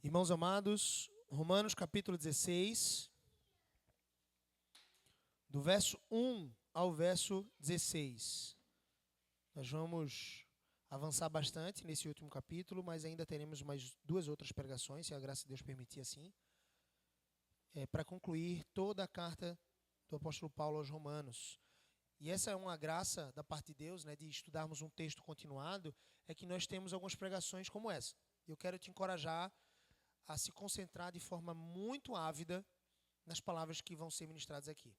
Irmãos amados, Romanos capítulo 16, do verso 1 ao verso 16. Nós vamos avançar bastante nesse último capítulo, mas ainda teremos mais duas outras pregações, se a graça de Deus permitir assim, para concluir toda a carta do apóstolo Paulo aos Romanos. E essa é uma graça da parte de Deus, de estudarmos um texto continuado, é que nós temos algumas pregações como essa. Eu quero te encorajar a se concentrar de forma muito ávida nas palavras que vão ser ministradas aqui.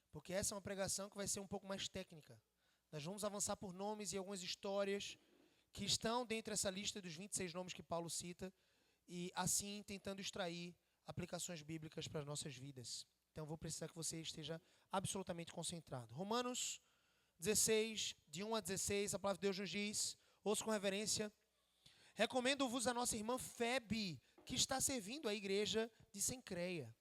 Porque essa é uma pregação que vai ser um pouco mais técnica. Nós vamos avançar por nomes e algumas histórias que estão dentro dessa lista dos 26 nomes que Paulo cita e assim tentando extrair aplicações bíblicas para as nossas vidas. Então vou precisar que você esteja absolutamente concentrado. Romanos 16, de 1 a 16, a palavra de Deus nos diz, ouça com reverência: recomendo-vos a nossa irmã Febe, que está servindo a igreja de Cencreia,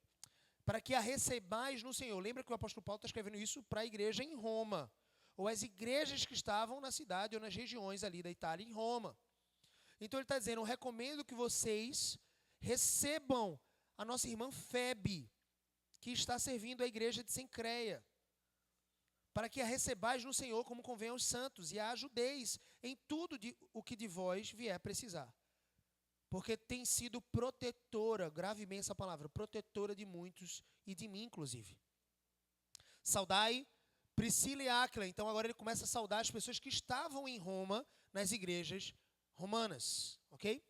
para que a recebais no Senhor. Lembra que o apóstolo Paulo está escrevendo isso para a igreja em Roma, ou as igrejas que estavam na cidade ou nas regiões ali da Itália em Roma. Então ele está dizendo: eu recomendo que vocês recebam a nossa irmã Febe, que está servindo a igreja de Cencreia, para que a recebais no Senhor como convém aos santos, e a ajudeis em tudo o que de vós vier precisar. Porque tem sido protetora, grave bem essa palavra, protetora de muitos e de mim, inclusive. Saudai Priscila e Áquila. Então agora ele começa a saudar as pessoas que estavam em Roma, nas igrejas romanas, ok?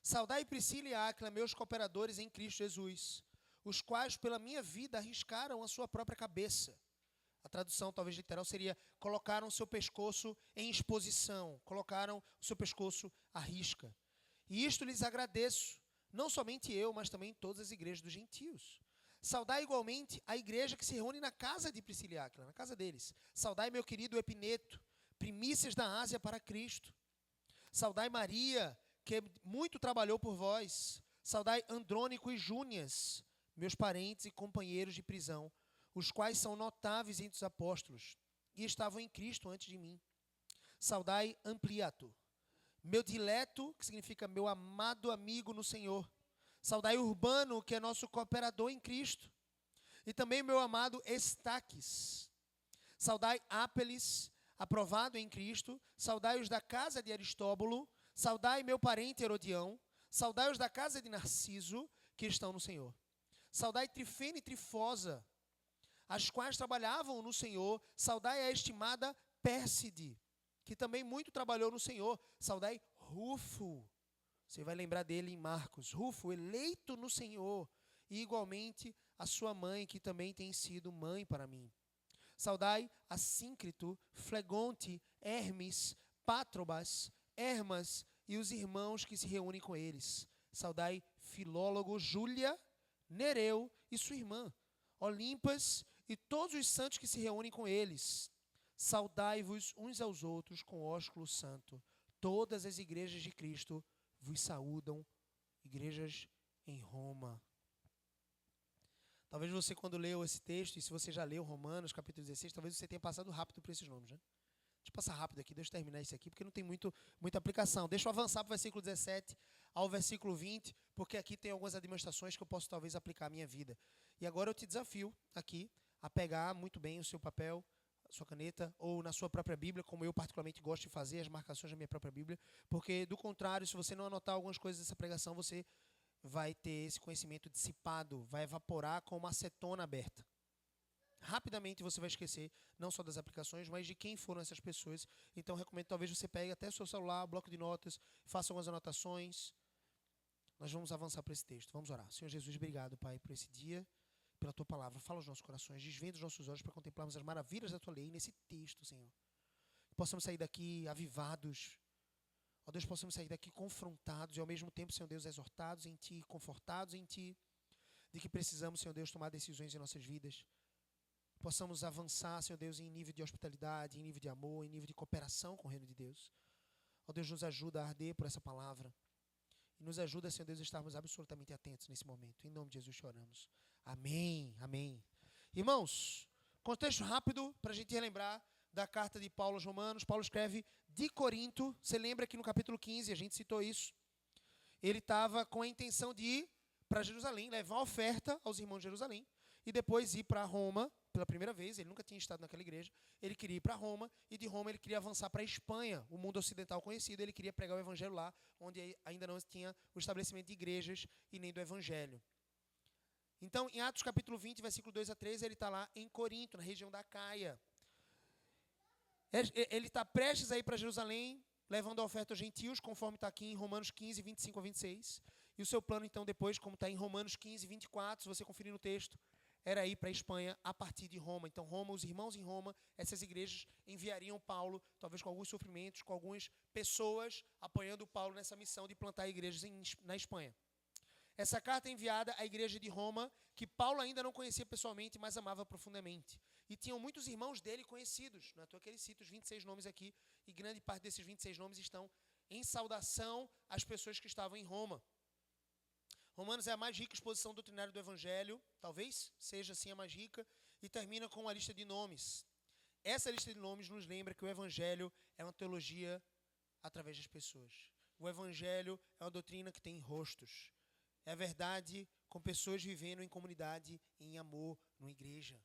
Saudai Priscila e Áquila, meus cooperadores em Cristo Jesus, os quais pela minha vida arriscaram a sua própria cabeça. A tradução talvez literal seria: colocaram o seu pescoço em exposição, colocaram o seu pescoço à risca. E isto lhes agradeço, não somente eu, mas também todas as igrejas dos gentios. Saudai igualmente a igreja que se reúne na casa de Priscila e Áquila, na casa deles. Saudai meu querido Epineto, primícias da Ásia para Cristo. Saudai Maria, que muito trabalhou por vós. Saudai Andrônico e Júnias, meus parentes e companheiros de prisão, os quais são notáveis entre os apóstolos e estavam em Cristo antes de mim. Saudai Ampliato, meu dileto, que significa meu amado amigo no Senhor. Saudai Urbano, que é nosso cooperador em Cristo. E também meu amado Estaques. Saudai Ápeles, aprovado em Cristo. Saudai os da casa de Aristóbulo. Saudai meu parente Herodião. Saudai os da casa de Narciso, que estão no Senhor. Saudai Trifene e Trifosa, as quais trabalhavam no Senhor. Saudai a estimada Pérside, que também muito trabalhou no Senhor. Saudai Rufo, você vai lembrar dele em Marcos. Rufo, eleito no Senhor, e igualmente a sua mãe, que também tem sido mãe para mim. Saudai Assíncrito, Flegonte, Hermes, Pátrobas, Hermas e os irmãos que se reúnem com eles. Saudai Filólogo, Júlia, Nereu e sua irmã, Olimpas e todos os santos que se reúnem com eles. Saudai-vos uns aos outros com ósculo santo. Todas as igrejas de Cristo vos saúdam, igrejas em Roma. Talvez você, quando leu esse texto, e se você já leu Romanos, capítulo 16, talvez você tenha passado rápido por esses nomes, né? Deixa eu passar rápido aqui, deixa eu terminar isso aqui, porque não tem muita aplicação. Deixa eu avançar para o versículo 17 ao versículo 20, porque aqui tem algumas administrações que eu posso talvez aplicar à minha vida. E agora eu te desafio aqui a pegar muito bem o seu papel, a sua caneta, ou na sua própria Bíblia, como eu particularmente gosto de fazer, as marcações da minha própria Bíblia, porque do contrário, se você não anotar algumas coisas dessa pregação, você vai ter esse conhecimento dissipado, vai evaporar com uma acetona aberta. Rapidamente você vai esquecer, não só das aplicações, mas de quem foram essas pessoas. Então, recomendo, talvez você pegue até o seu celular, bloco de notas, faça algumas anotações. Nós vamos avançar para esse texto. Vamos orar. Senhor Jesus, obrigado, Pai, por esse dia, pela Tua palavra. Fala aos nossos corações, desvenda os nossos olhos para contemplarmos as maravilhas da Tua lei nesse texto, Senhor. Que possamos sair daqui avivados. Ó Deus, possamos sair daqui confrontados e, ao mesmo tempo, Senhor Deus, exortados em Ti, confortados em Ti, de que precisamos, Senhor Deus, tomar decisões em nossas vidas. Possamos avançar, Senhor Deus, em nível de hospitalidade, em nível de amor, em nível de cooperação com o reino de Deus. Ó Deus, nos ajuda a arder por essa palavra. E nos ajuda, Senhor Deus, a estarmos absolutamente atentos nesse momento. Em nome de Jesus choramos. Amém, amém. Irmãos, contexto rápido para a gente relembrar da carta de Paulo aos Romanos. Paulo escreve de Corinto. Você lembra que no capítulo 15, a gente citou isso. ele estava com a intenção de ir para Jerusalém, levar a oferta aos irmãos de Jerusalém, e depois ir para Roma, pela primeira vez. Ele nunca tinha estado naquela igreja. Ele queria ir para Roma, e de Roma ele queria avançar para a Espanha, o mundo ocidental conhecido. Ele queria pregar o evangelho lá, onde ainda não tinha o estabelecimento de igrejas e nem do evangelho. Então, em Atos capítulo 20, versículo 2 a 3, ele está lá em Corinto, na região da Acaia. Ele está prestes a ir para Jerusalém, levando a oferta aos gentios, conforme está aqui em Romanos 15, 25 a 26. E o seu plano, então, depois, como está em Romanos 15, 24, se você conferir no texto, era ir para a Espanha a partir de Roma. Então, Roma, os irmãos em Roma, essas igrejas enviariam Paulo, talvez com alguns sofrimentos, com algumas pessoas apoiando Paulo nessa missão de plantar igrejas na Espanha. Essa carta é enviada à igreja de Roma, que Paulo ainda não conhecia pessoalmente, mas amava profundamente. E tinham muitos irmãos dele conhecidos. Não é à toa que ele cita os 26 nomes aqui, e grande parte desses 26 nomes estão em saudação às pessoas que estavam em Roma. Romanos é a mais rica exposição doutrinária do Evangelho, talvez seja assim a mais rica, e termina com uma lista de nomes. Essa lista de nomes nos lembra que o Evangelho é uma teologia através das pessoas. O Evangelho é uma doutrina que tem rostos. É a verdade com pessoas vivendo em comunidade, em amor, numa igreja.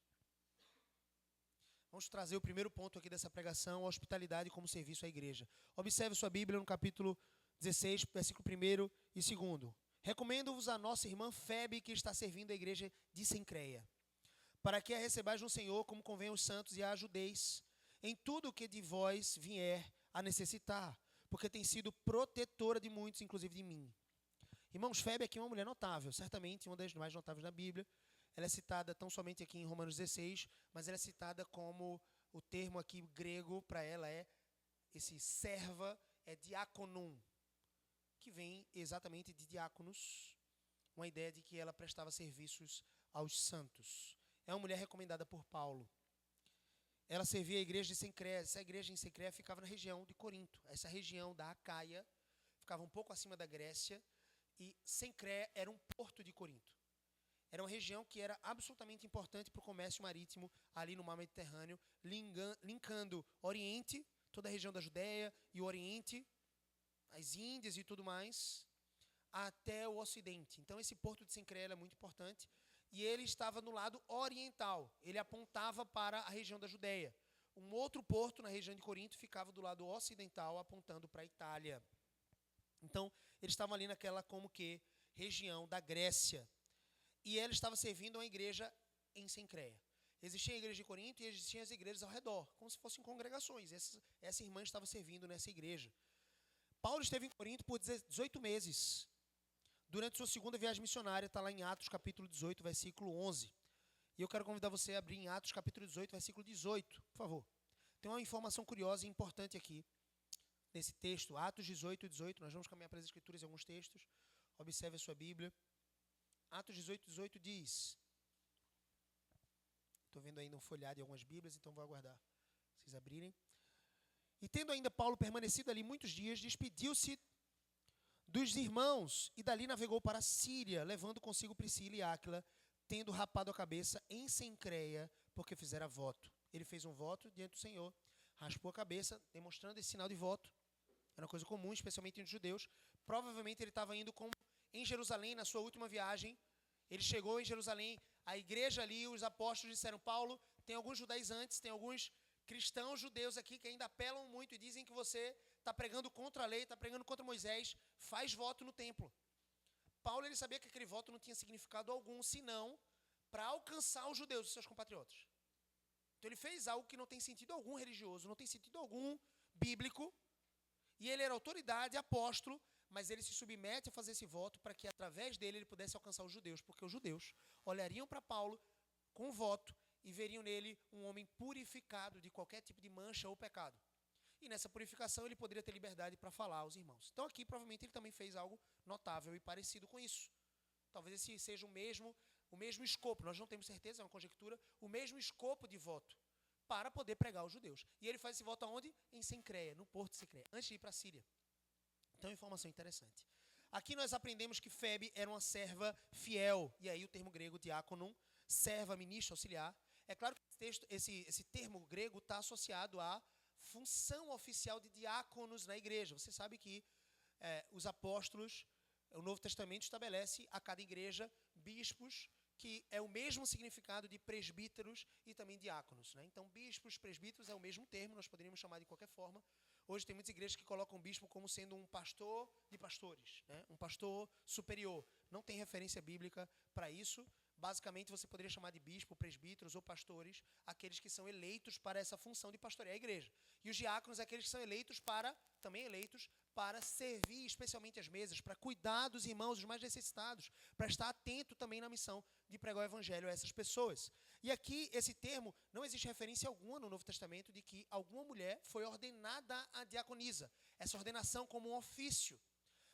Vamos trazer o primeiro ponto aqui dessa pregação, a hospitalidade como serviço à igreja. Observe sua Bíblia no capítulo 16, versículo 1 e 2. Recomendo-vos a nossa irmã Febe, que está servindo a igreja de Cencreia, para que a recebais no Senhor, como convém aos santos, e a ajudeis em tudo o que de vós vier a necessitar, porque tem sido protetora de muitos, inclusive de mim. Irmãos, Febe aqui é uma mulher notável, certamente uma das mais notáveis da Bíblia. Ela é citada tão somente aqui em Romanos 16, mas ela é citada como, o termo aqui grego para ela é, esse serva, é diaconum, que vem exatamente de diáconos, uma ideia de que ela prestava serviços aos santos. É uma mulher recomendada por Paulo. Ela servia a igreja de Cencreia. Essa igreja em Cencreia ficava na região de Corinto. Essa região da Acaia ficava um pouco acima da Grécia, e Cencreia era um porto de Corinto. Era uma região que era absolutamente importante para o comércio marítimo ali no mar Mediterrâneo, linkando Oriente, toda a região da Judéia e o Oriente, as Índias e tudo mais, até o Ocidente. Então esse porto de Cencreia era muito importante, e ele estava no lado oriental, ele apontava para a região da Judéia. Um outro porto na região de Corinto ficava do lado ocidental, apontando para a Itália. Então, eles estavam ali naquela, como que, região da Grécia. E ela estava servindo uma igreja em Cencreia. Existia a igreja de Corinto e existiam as igrejas ao redor, como se fossem congregações. Essa irmã estava servindo nessa igreja. Paulo esteve em Corinto por 18 meses. Durante sua segunda viagem missionária, está lá em Atos capítulo 18, versículo 11. E eu quero convidar você a abrir em Atos capítulo 18, versículo 18, por favor. Tem uma informação curiosa e importante aqui. Nesse texto, Atos 18, 18, nós vamos caminhar para as Escrituras em alguns textos. Observe a sua Bíblia. Atos 18, 18 diz... Estou vendo ainda um folhado de algumas Bíblias, então vou aguardar vocês abrirem. E tendo ainda Paulo permanecido ali muitos dias, despediu-se dos irmãos e dali navegou para a Síria, levando consigo Priscila e Áquila, tendo rapado a cabeça em Cencreia, porque fizera voto. Ele fez um voto diante do Senhor, raspou a cabeça, demonstrando esse sinal de voto. Era uma coisa comum, especialmente entre os judeus. Provavelmente ele estava indo em Jerusalém, na sua última viagem. Ele chegou em Jerusalém, a igreja ali, os apóstolos disseram: Paulo, tem alguns judaizantes, tem alguns cristãos judeus aqui que ainda apelam muito e dizem que você está pregando contra a lei, está pregando contra Moisés, faz voto no templo. Paulo, ele sabia que aquele voto não tinha significado algum, senão para alcançar os judeus, os seus compatriotas. Então ele fez algo que não tem sentido algum religioso, não tem sentido algum bíblico, e ele era autoridade, apóstolo, mas ele se submete a fazer esse voto para que através dele ele pudesse alcançar os judeus, porque os judeus olhariam para Paulo com voto e veriam nele um homem purificado de qualquer tipo de mancha ou pecado. E nessa purificação ele poderia ter liberdade para falar aos irmãos. Então aqui provavelmente ele também fez algo notável e parecido com isso. Talvez esse seja o mesmo escopo, nós não temos certeza, é uma conjectura, o mesmo escopo de voto para poder pregar aos judeus. E ele faz esse voto aonde? Em Cencreia, no porto de Cencreia, antes de ir para a Síria. Então, informação interessante. Aqui nós aprendemos que Febe era uma serva fiel, e aí o termo grego diáconon, serva, ministro, auxiliar. É claro que esse termo grego está associado à função oficial de diáconos na igreja. Você sabe que os apóstolos O Novo Testamento estabelece a cada igreja bispos, que é o mesmo significado de presbíteros e também diáconos, né? Então, bispos, presbíteros é o mesmo termo, nós poderíamos chamar de qualquer forma. Hoje tem muitas igrejas que colocam o bispo como sendo um pastor de pastores, né? Um pastor superior. Não tem referência bíblica para isso. Basicamente, você poderia chamar de bispo, presbíteros ou pastores aqueles que são eleitos para essa função de pastorear a igreja. E os diáconos aqueles que são também eleitos para servir especialmente as mesas, para cuidar dos irmãos, os mais necessitados, para estar atento também na missão de pregar o evangelho a essas pessoas. E aqui, esse termo, não existe referência alguma no Novo Testamento de que alguma mulher foi ordenada a diaconisa. Essa ordenação como um ofício.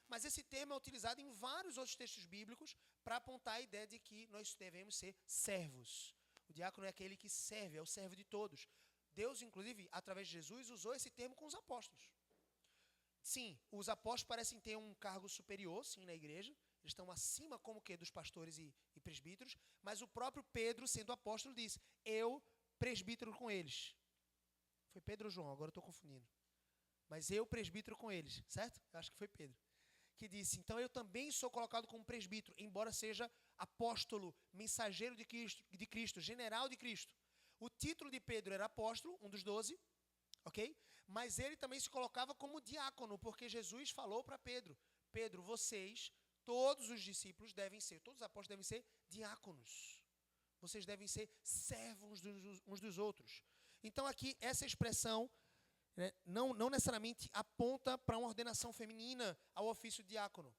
Mas esse termo é utilizado em vários outros textos bíblicos para apontar a ideia de que nós devemos ser servos. O diácono é aquele que serve, é o servo de todos. Deus, inclusive, através de Jesus, usou esse termo com os apóstolos. Sim, os apóstolos parecem ter um cargo superior, sim, na igreja. Eles estão acima como que dos pastores e presbíteros. Mas o próprio Pedro, sendo apóstolo, diz, eu presbítero com eles. Foi Pedro ou João? Agora eu estou confundindo. Mas eu presbítero com eles, certo? Eu acho que foi Pedro. Que disse, então eu também sou colocado como presbítero, embora seja apóstolo, mensageiro de Cristo, general de Cristo. O título de Pedro era apóstolo, um dos 12, ok? Mas ele também se colocava como diácono, porque Jesus falou para Pedro, Pedro, vocês, todos os discípulos todos os apóstolos devem ser diáconos. Vocês devem ser servos uns dos outros. Então aqui, essa expressão, né, não necessariamente aponta para uma ordenação feminina ao ofício de diácono.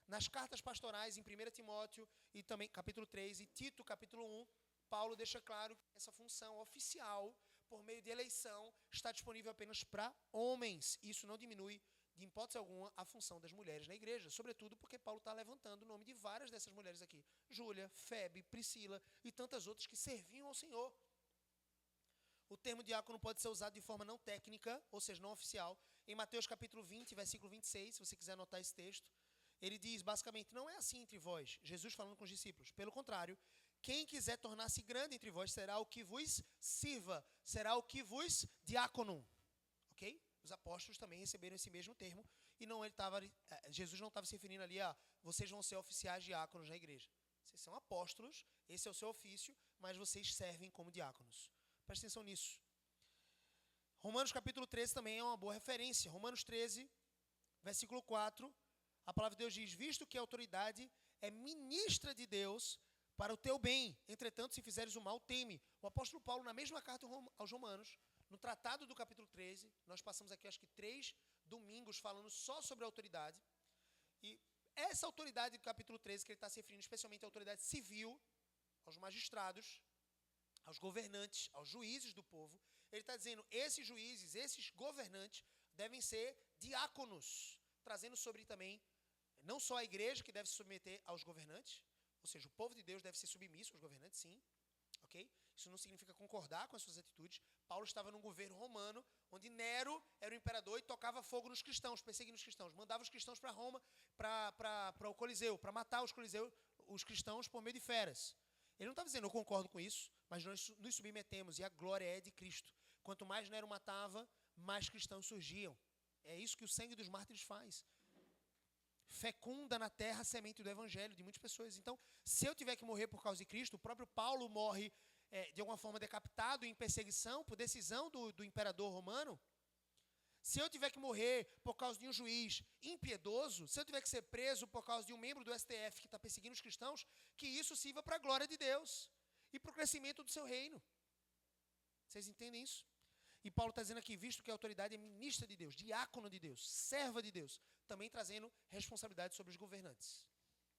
Nas cartas pastorais, em 1 Timóteo, e também capítulo 3, e Tito, capítulo 1, Paulo deixa claro que essa função oficial, por meio de eleição, está disponível apenas para homens. Isso não diminui, de hipótese alguma, a função das mulheres na igreja, sobretudo porque Paulo está levantando o nome de várias dessas mulheres aqui. Júlia, Febe, Priscila e tantas outras que serviam ao Senhor. O termo diácono pode ser usado de forma não técnica, ou seja, não oficial. Em Mateus capítulo 20, versículo 26, se você quiser anotar esse texto, ele diz basicamente, não é assim entre vós, Jesus falando com os discípulos. Pelo contrário, quem quiser tornar-se grande entre vós será o que vos sirva, será o que vos diácono. Ok? Os apóstolos também receberam esse mesmo termo, e Jesus não estava se referindo ali a vocês vão ser oficiais diáconos na igreja. Vocês são apóstolos, esse é o seu ofício, mas vocês servem como diáconos. Preste atenção nisso. Romanos capítulo 13 também é uma boa referência. Romanos 13, versículo 4, a palavra de Deus diz, visto que a autoridade é ministra de Deus para o teu bem, entretanto, se fizeres o mal, teme. O apóstolo Paulo, na mesma carta aos Romanos, no tratado do capítulo 13, nós passamos aqui acho que 3 domingos falando só sobre a autoridade, e essa autoridade do capítulo 13, que ele está se referindo especialmente à autoridade civil, aos magistrados, aos governantes, aos juízes do povo, ele está dizendo, esses juízes, esses governantes, devem ser diáconos, trazendo sobre também, não só a igreja que deve se submeter aos governantes, ou seja, o povo de Deus deve ser submisso aos governantes, sim, ok? Isso não significa concordar com as suas atitudes. Paulo estava num governo romano, onde Nero era o imperador e tocava fogo nos cristãos, perseguindo os cristãos, mandava os cristãos para Roma, para o Coliseu, para matar os cristãos por meio de feras. Ele não estava dizendo, eu concordo com isso, mas nós nos submetemos e a glória é de Cristo. Quanto mais Nero matava, mais cristãos surgiam. É isso que o sangue dos mártires faz. Fecunda na terra a semente do evangelho de muitas pessoas. Então, se eu tiver que morrer por causa de Cristo, o próprio Paulo morre de alguma forma decapitado em perseguição por decisão do imperador romano. Se eu tiver que morrer por causa de um juiz impiedoso, se eu tiver que ser preso por causa de um membro do STF que está perseguindo os cristãos, que isso sirva para a glória de Deus e para o crescimento do seu reino. Vocês entendem isso? E Paulo está dizendo aqui, visto que a autoridade é ministra de Deus, diácono de Deus, serva de Deus, também trazendo responsabilidade sobre os governantes.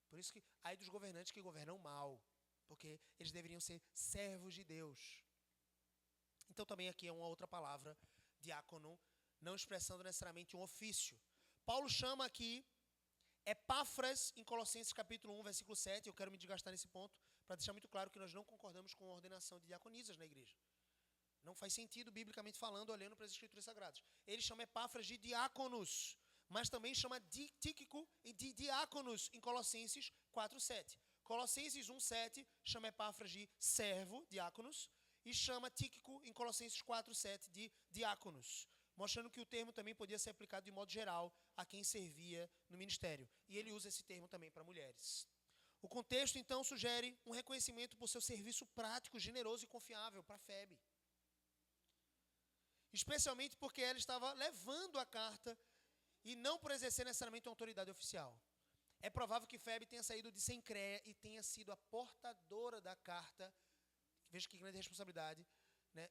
Por isso que ai dos governantes que governam mal, porque eles deveriam ser servos de Deus. Então também aqui é uma outra palavra, diácono, não expressando necessariamente um ofício. Paulo chama aqui Epáfras, em Colossenses capítulo 1, versículo 7, eu quero me desgastar nesse ponto, para deixar muito claro que nós não concordamos com a ordenação de diaconisas na igreja. Não faz sentido, biblicamente falando, olhando para as Escrituras Sagradas. Ele chama Epáfras de diáconos, mas também chama de Tíquico de diáconos em Colossenses 4:7. Colossenses 1:7 chama Epáfras de servo, diáconos, e chama Tíquico em Colossenses 4:7 de diáconos. mostrando que o termo também podia ser aplicado de modo geral a quem servia no ministério. E ele usa esse termo também para mulheres. O contexto, então, sugere um reconhecimento por seu serviço prático, generoso e confiável para Febe. Especialmente porque ela estava levando a carta e não por exercer necessariamente uma autoridade oficial. É provável que Febe tenha saído de Cencreia e tenha sido a portadora da carta, veja que grande responsabilidade, né,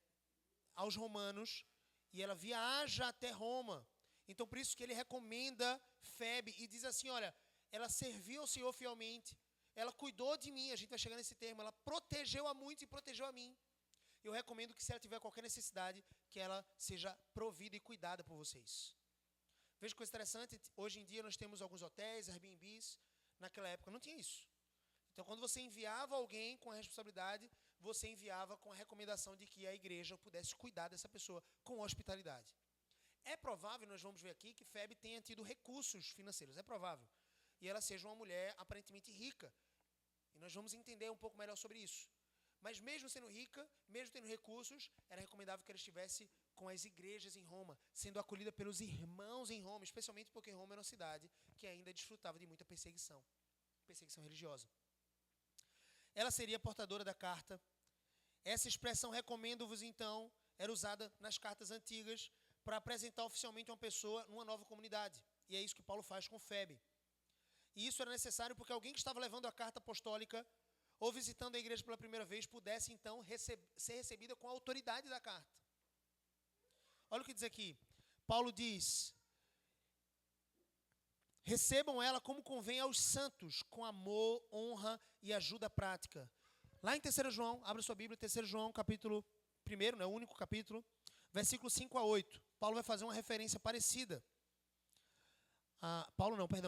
aos romanos, e ela viaja até Roma. Então, por isso que ele recomenda Febe e diz assim, olha, ela serviu ao Senhor fielmente, ela cuidou de mim, a gente vai chegar nesse termo, ela protegeu a muitos e protegeu a mim. Eu recomendo que se ela tiver qualquer necessidade, que ela seja provida e cuidada por vocês. Veja que coisa interessante, hoje em dia nós temos alguns hotéis, Airbnbs, naquela época não tinha isso. Então, quando você enviava alguém com a responsabilidade, você enviava com a recomendação de que a igreja pudesse cuidar dessa pessoa com hospitalidade. É provável, nós vamos ver aqui, que Febe tenha tido recursos financeiros, é provável. E ela seja uma mulher aparentemente rica. E nós vamos entender um pouco melhor sobre isso. Mas mesmo sendo rica, mesmo tendo recursos, era recomendável que ela estivesse com as igrejas em Roma, sendo acolhida pelos irmãos em Roma, especialmente porque Roma era uma cidade que ainda desfrutava de muita perseguição religiosa. Ela seria portadora da carta. Essa expressão, recomendo-vos então, era usada nas cartas antigas para apresentar oficialmente uma pessoa numa nova comunidade. E é isso que Paulo faz com Febe. E isso era necessário porque alguém que estava levando a carta apostólica ou visitando a igreja pela primeira vez pudesse então ser recebida com a autoridade da carta. Olha o que diz aqui. Paulo diz: recebam ela como convém aos santos, com amor, honra e ajuda prática. Lá em 3 João, abra sua Bíblia, 3 João, capítulo 1, né, o único capítulo, versículo 5 a 8. Paulo vai fazer uma referência parecida.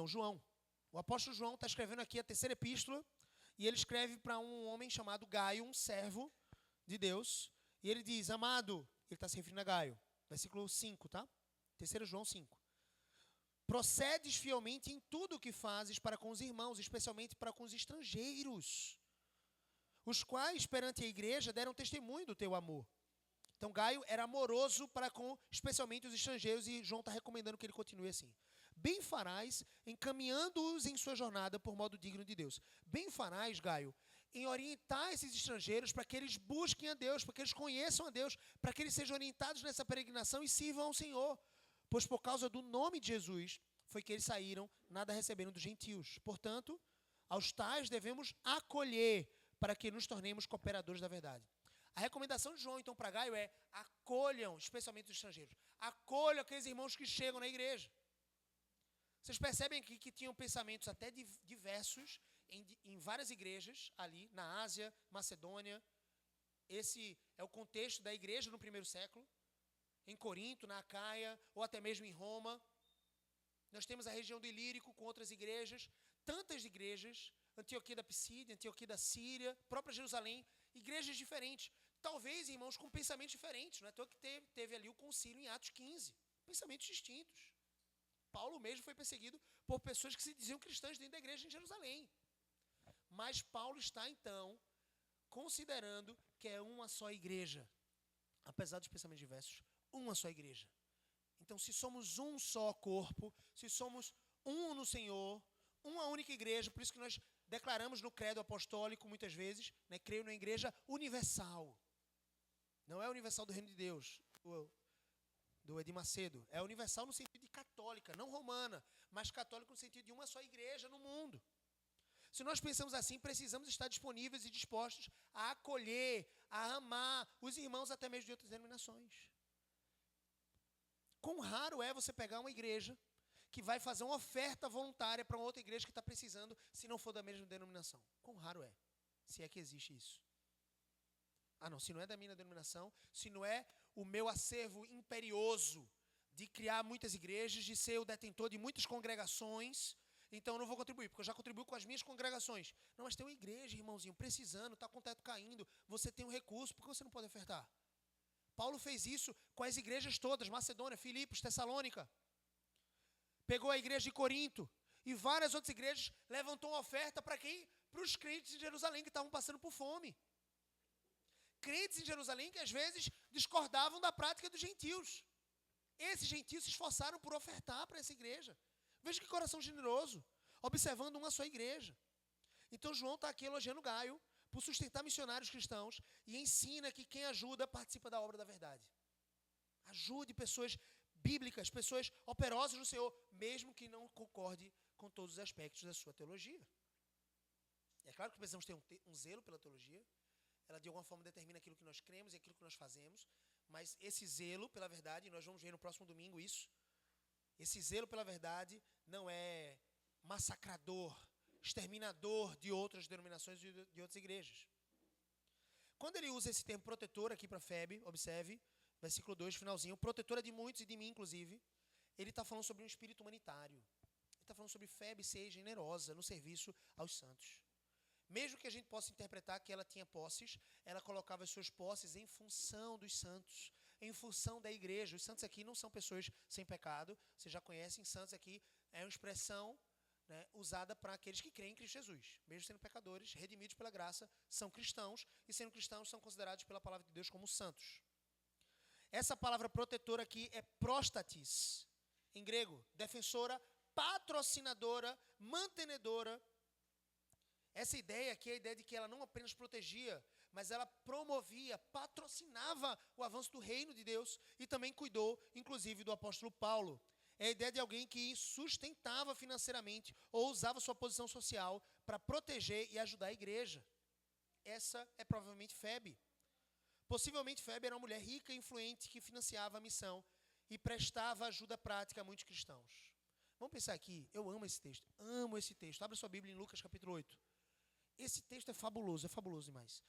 João. O apóstolo João está escrevendo aqui a terceira epístola, e ele escreve para um homem chamado Gaio, um servo de Deus, e ele diz: amado, ele está se referindo a Gaio, versículo 5, tá? 3 João 5. Procedes fielmente em tudo o que fazes para com os irmãos, especialmente para com os estrangeiros, os quais, perante a igreja, deram testemunho do teu amor. Então, Gaio era amoroso para com, especialmente, os estrangeiros, e João está recomendando que ele continue assim. Bem farás, encaminhando-os em sua jornada por modo digno de Deus. Bem farás, Gaio, em orientar esses estrangeiros para que eles busquem a Deus, para que eles conheçam a Deus, para que eles sejam orientados nessa peregrinação e sirvam ao Senhor. Pois por causa do nome de Jesus, foi que eles saíram, nada recebendo dos gentios. Portanto, aos tais devemos acolher, para que nos tornemos cooperadores da verdade. A recomendação de João, então, para Gaio é: acolham, especialmente os estrangeiros. Acolham aqueles irmãos que chegam na igreja. Vocês percebem aqui que tinham pensamentos até diversos em várias igrejas ali, na Ásia, Macedônia. Esse é o contexto da igreja no primeiro século. Em Corinto, na Acaia, ou até mesmo em Roma. Nós temos a região do Ilírico com outras igrejas. Tantas igrejas, Antioquia da Pisídia, Antioquia da Síria, própria Jerusalém, igrejas diferentes. Talvez, irmãos, com pensamentos diferentes. Não é à toa que teve ali o concílio em Atos 15. Pensamentos distintos. Paulo mesmo foi perseguido por pessoas que se diziam cristãs dentro da igreja em Jerusalém. Mas Paulo está, então, considerando que é uma só igreja. Apesar dos pensamentos diversos, uma só igreja. Então, se somos um só corpo, se somos um no Senhor, uma única igreja, por isso que nós declaramos no credo apostólico muitas vezes, né, creio na igreja universal. Não é universal do reino de Deus, do Edir Macedo. É universal no sentido de católica, não romana, mas católica no sentido de uma só igreja no mundo. Se nós pensamos assim, precisamos estar disponíveis e dispostos a acolher, a amar os irmãos até mesmo de outras denominações. Quão raro é você pegar uma igreja que vai fazer uma oferta voluntária para uma outra igreja que está precisando, se não for da mesma denominação? Quão raro é, se é que existe isso. Se não é da minha denominação, se não é o meu acervo imperioso de criar muitas igrejas, de ser o detentor de muitas congregações, então eu não vou contribuir, porque eu já contribuo com as minhas congregações. Não, mas tem uma igreja, irmãozinho, precisando, está com o teto caindo, você tem um recurso, por que você não pode ofertar? Paulo fez isso com as igrejas todas, Macedônia, Filipos, Tessalônica. Pegou a igreja de Corinto e várias outras igrejas, levantou uma oferta para quem? Para os crentes de Jerusalém que estavam passando por fome. Crentes em Jerusalém que às vezes discordavam da prática dos gentios. Esses gentios se esforçaram por ofertar para essa igreja. Veja que coração generoso, observando uma só igreja. Então João está aqui elogiando Gaio por sustentar missionários cristãos e ensina que quem ajuda participa da obra da verdade. Ajude pessoas bíblicas, pessoas operosas no Senhor, mesmo que não concorde com todos os aspectos da sua teologia. É claro que precisamos ter um zelo pela teologia. Ela de alguma forma determina aquilo que nós cremos e aquilo que nós fazemos. Mas esse zelo pela verdade, nós vamos ver no próximo domingo isso. Esse zelo pela verdade não é massacrador, exterminador de outras denominações e de outras igrejas. Quando ele usa esse termo protetor aqui para Febe, observe, versículo 2, finalzinho, protetora de muitos e de mim, inclusive, ele está falando sobre um espírito humanitário. Ele está falando sobre Febe ser generosa no serviço aos santos. Mesmo que a gente possa interpretar que ela tinha posses, ela colocava as suas posses em função dos santos, em função da igreja. Os santos aqui não são pessoas sem pecado, vocês já conhecem, santos aqui é uma expressão, né, usada para aqueles que creem em Cristo Jesus. Mesmo sendo pecadores, redimidos pela graça, são cristãos, e sendo cristãos são considerados pela palavra de Deus como santos. Essa palavra protetora aqui é próstatis, em grego, defensora, patrocinadora, mantenedora. Essa ideia aqui é a ideia de que ela não apenas protegia, mas ela promovia, patrocinava o avanço do reino de Deus e também cuidou, inclusive, do apóstolo Paulo. É a ideia de alguém que sustentava financeiramente ou usava sua posição social para proteger e ajudar a igreja. Essa é provavelmente Febe. Possivelmente Febe era uma mulher rica e influente que financiava a missão e prestava ajuda prática a muitos cristãos. Vamos pensar aqui, eu amo esse texto. Abra sua Bíblia em Lucas capítulo 8. Esse texto é fabuloso demais.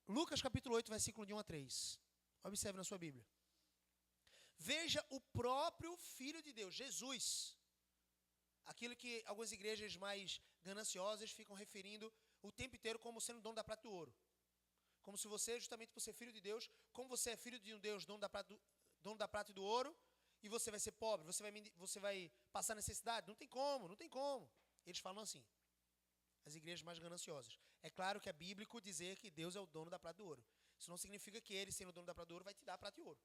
Lucas capítulo 8, versículo de 1 a 3. Observe na sua Bíblia. Veja o próprio Filho de Deus, Jesus. Aquilo que algumas igrejas mais gananciosas ficam referindo o tempo inteiro como sendo dono da prata e do ouro. Como se você, justamente por ser filho de Deus, como você é filho de um Deus, dono da prata e do ouro, e você vai ser pobre, você vai passar necessidade. Não tem como. Eles falam assim. As igrejas mais gananciosas. É claro que é bíblico dizer que Deus é o dono da prata e do ouro. Isso não significa que ele, sendo o dono da prata e do ouro, vai te dar prata e ouro.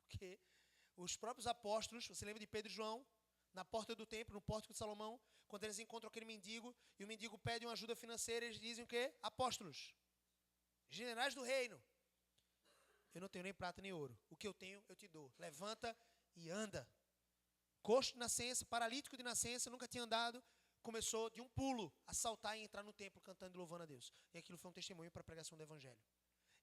Porque os próprios apóstolos, você lembra de Pedro e João, na porta do templo, no pórtico de Salomão, quando eles encontram aquele mendigo, e o mendigo pede uma ajuda financeira, eles dizem o quê? Apóstolos, generais do reino. Eu não tenho nem prata nem ouro. O que eu tenho, eu te dou. Levanta e anda. Coxo de nascença, paralítico de nascença, nunca tinha andado, começou de um pulo a saltar e entrar no templo cantando e louvando a Deus. E aquilo foi um testemunho para a pregação do evangelho.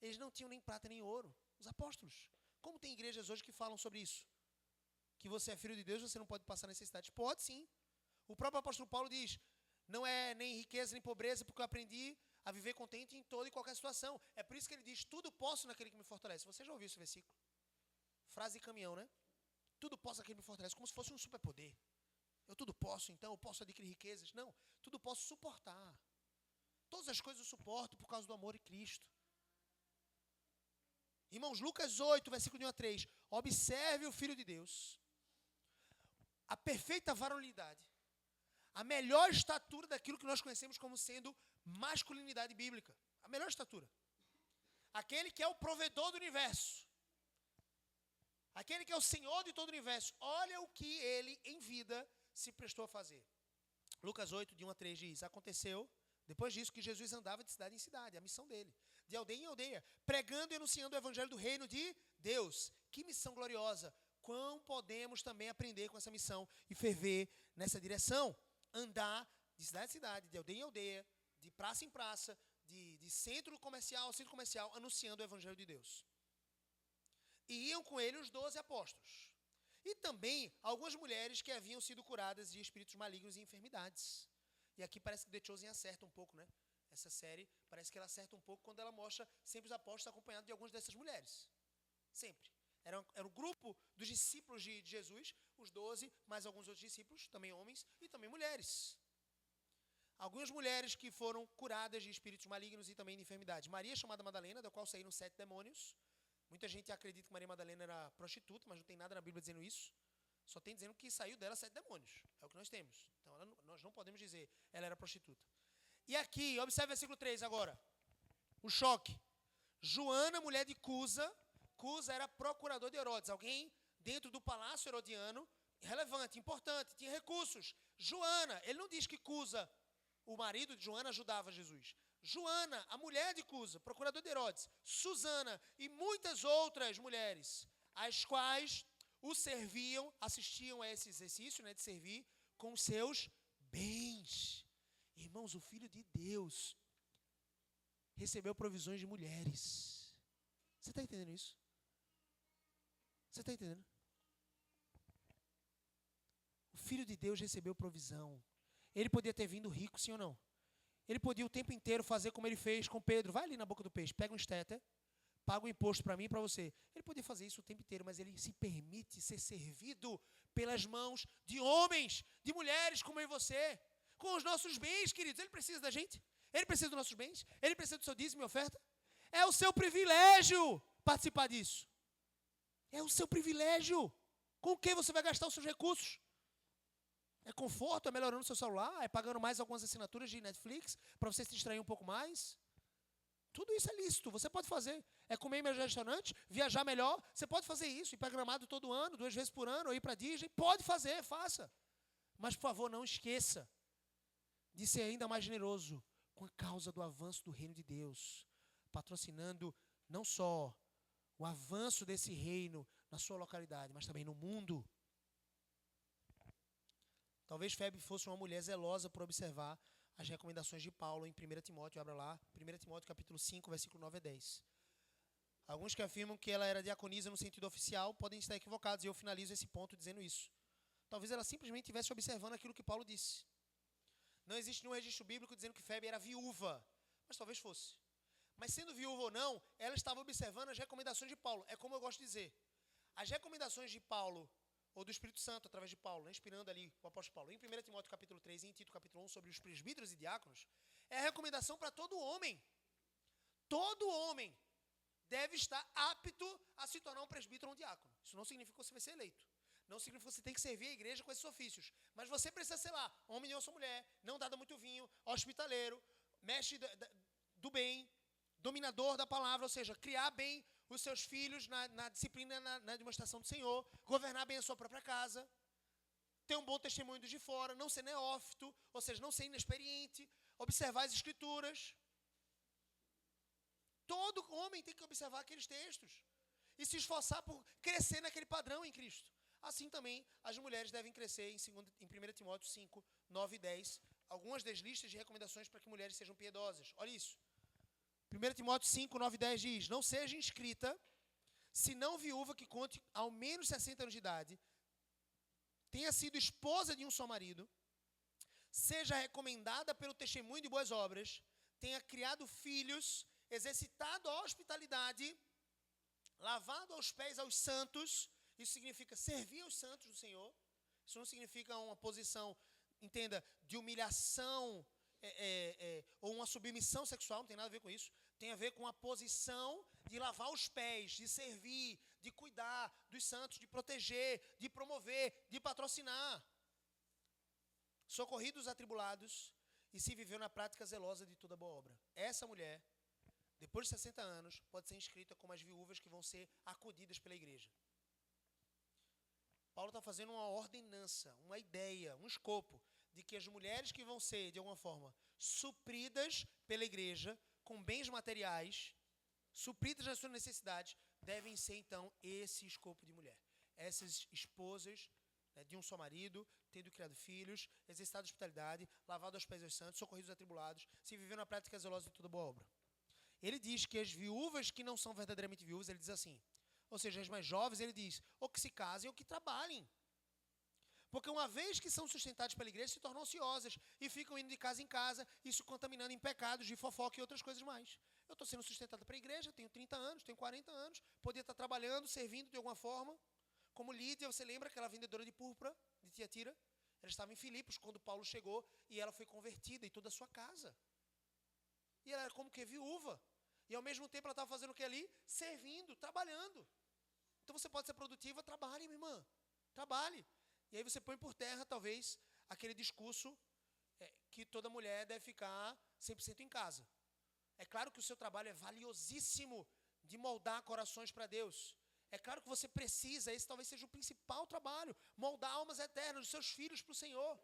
Eles não tinham nem prata nem ouro, os apóstolos. Como tem igrejas hoje que falam sobre isso? Que você é filho de Deus, você não pode passar necessidade. Pode sim. O próprio apóstolo Paulo diz, não é nem riqueza nem pobreza, porque eu aprendi a viver contente em toda e qualquer situação. É por isso que ele diz, tudo posso naquele que me fortalece. Você já ouviu esse versículo? Frase de caminhão, né? Tudo posso naquele que me fortalece, como se fosse um superpoder. Eu tudo posso, então, eu posso adquirir riquezas. Não, tudo posso suportar. Todas as coisas eu suporto por causa do amor de Cristo. Irmãos, Lucas 8, versículo de 1 a 3. Observe o Filho de Deus. A perfeita varonilidade. A melhor estatura daquilo que nós conhecemos como sendo masculinidade bíblica. A melhor estatura. Aquele que é o provedor do universo. Aquele que é o Senhor de todo o universo. Olha o que ele, em vida, se prestou a fazer. Lucas 8, de 1 a 3 diz, aconteceu, depois disso, que Jesus andava de cidade em cidade, a missão dele, de aldeia em aldeia, pregando e anunciando o evangelho do reino de Deus. Que missão gloriosa! Quão podemos também aprender com essa missão e ferver nessa direção? Andar de cidade em cidade, de aldeia em aldeia, de praça em praça, de centro comercial a centro comercial, anunciando o evangelho de Deus. E iam com ele os 12 apóstolos. E também algumas mulheres que haviam sido curadas de espíritos malignos e enfermidades. E aqui parece que The Chosen acerta um pouco, né? Essa série parece que ela acerta um pouco quando ela mostra sempre os apóstolos acompanhados de algumas dessas mulheres. Sempre. Era o grupo dos discípulos de Jesus, os 12, mais alguns outros discípulos, também homens e também mulheres. Algumas mulheres que foram curadas de espíritos malignos e também de enfermidades. Maria, chamada Madalena, da qual saíram 7 demônios. Muita gente acredita que Maria Madalena era prostituta, mas não tem nada na Bíblia dizendo isso. Só tem dizendo que saiu dela 7 demônios. É o que nós temos. Então, nós não podemos dizer ela era prostituta. E aqui, observe o versículo 3 agora. O choque. Joana, mulher de Cusa. Cusa era procurador de Herodes. Alguém dentro do palácio herodiano, relevante, importante, tinha recursos. Joana, ele não diz que Cusa, o marido de Joana, ajudava Jesus. Joana, a mulher de Cusa, procurador de Herodes, Susana e muitas outras mulheres, as quais o serviam, assistiam a esse exercício, de servir com os seus bens. Irmãos, o Filho de Deus recebeu provisões de mulheres. Você está entendendo isso? Você está entendendo? O Filho de Deus recebeu provisão. Ele podia ter vindo rico, sim ou não? Ele podia o tempo inteiro fazer como ele fez com Pedro. Vai ali na boca do peixe, pega um estéter, paga o imposto para mim e para você. Ele podia fazer isso o tempo inteiro, mas ele se permite ser servido pelas mãos de homens, de mulheres como eu e você, com os nossos bens, queridos. Ele precisa da gente? Ele precisa dos nossos bens? Ele precisa do seu dízimo e oferta? É o seu privilégio participar disso. É o seu privilégio. Com o que você vai gastar os seus recursos? É conforto? É melhorando o seu celular? É pagando mais algumas assinaturas de Netflix para você se distrair um pouco mais? Tudo isso é lícito, você pode fazer. É comer em melhor restaurante, viajar melhor, você pode fazer isso. Ir para Gramado todo ano, 2 vezes por ano, ou ir para Disney, pode fazer, faça. Mas, por favor, não esqueça de ser ainda mais generoso com a causa do avanço do reino de Deus, patrocinando não só o avanço desse reino na sua localidade, mas também no mundo. Talvez Febe fosse uma mulher zelosa por observar as recomendações de Paulo em 1 Timóteo, abra lá, 1 Timóteo capítulo 5, versículo 9 a 10. Alguns que afirmam que ela era diaconisa no sentido oficial podem estar equivocados, e eu finalizo esse ponto dizendo isso. Talvez ela simplesmente estivesse observando aquilo que Paulo disse. Não existe nenhum registro bíblico dizendo que Febe era viúva, mas talvez fosse. Mas sendo viúva ou não, ela estava observando as recomendações de Paulo. É como eu gosto de dizer. As recomendações de Paulo, ou do Espírito Santo, através de Paulo, inspirando ali o apóstolo Paulo, em 1 Timóteo capítulo 3 e em Tito capítulo 1, sobre os presbíteros e diáconos, é a recomendação para todo homem. Todo homem deve estar apto a se tornar um presbítero ou um diácono. Isso não significa que você vai ser eleito. Não significa que você tem que servir a igreja com esses ofícios. Mas você precisa ser lá, homem ou sua mulher, não dada muito vinho, hospitaleiro, mestre do bem, dominador da palavra, ou seja, criar bem os seus filhos na disciplina, na demonstração do Senhor, governar bem a sua própria casa, ter um bom testemunho dos de fora, não ser neófito, ou seja, não ser inexperiente, observar as escrituras. Todo homem tem que observar aqueles textos e se esforçar por crescer naquele padrão em Cristo. Assim também as mulheres devem crescer em 1 Timóteo 5, 9 e 10, algumas das listas de recomendações para que mulheres sejam piedosas. Olha isso. 1 Timóteo 5, 9 e 10 diz: não seja inscrita, senão viúva que conte ao menos 60 anos de idade, tenha sido esposa de um só marido, seja recomendada pelo testemunho de boas obras, tenha criado filhos, exercitado a hospitalidade, lavado aos pés aos santos. Isso significa servir aos santos do Senhor. Isso não significa uma posição, entenda, de humilhação ou uma submissão sexual, não tem nada a ver com isso. Tem a ver com a posição de lavar os pés, de servir, de cuidar dos santos, de proteger, de promover, de patrocinar. Socorrido os atribulados e se viveu na prática zelosa de toda boa obra. Essa mulher, depois de 60 anos, pode ser inscrita como as viúvas que vão ser acudidas pela igreja. Paulo está fazendo uma ordenança, uma ideia, um escopo de que as mulheres que vão ser, de alguma forma, supridas pela igreja com bens materiais, supridas nas suas necessidades, devem ser, então, esse escopo de mulher. Essas esposas de um só marido, tendo criado filhos, exercitado hospitalidade, lavado aos pés aos santos, socorridos os atribulados, se viveu na prática zelosa de toda boa obra. Ele diz que as viúvas que não são verdadeiramente viúvas, ele diz assim, ou seja, as mais jovens, ele diz, ou que se casem ou que trabalhem. Porque uma vez que são sustentadas pela igreja, se tornam ociosas e ficam indo de casa em casa, isso contaminando em pecados de fofoca e outras coisas mais. Eu estou sendo sustentada pela igreja, tenho 30 anos, tenho 40 anos, podia estar trabalhando, servindo de alguma forma. Como Lídia, você lembra aquela vendedora de púrpura de Tiatira? Ela estava em Filipos quando Paulo chegou e ela foi convertida e toda a sua casa. E ela era como que viúva. E ao mesmo tempo ela estava fazendo o que ali? Servindo, trabalhando. Então você pode ser produtiva, trabalhe, minha irmã. Trabalhe. E aí você põe por terra, talvez, aquele discurso que toda mulher deve ficar 100% em casa. É claro que o seu trabalho é valiosíssimo de moldar corações para Deus. É claro que você precisa, esse talvez seja o principal trabalho, moldar almas eternas, os seus filhos para o Senhor.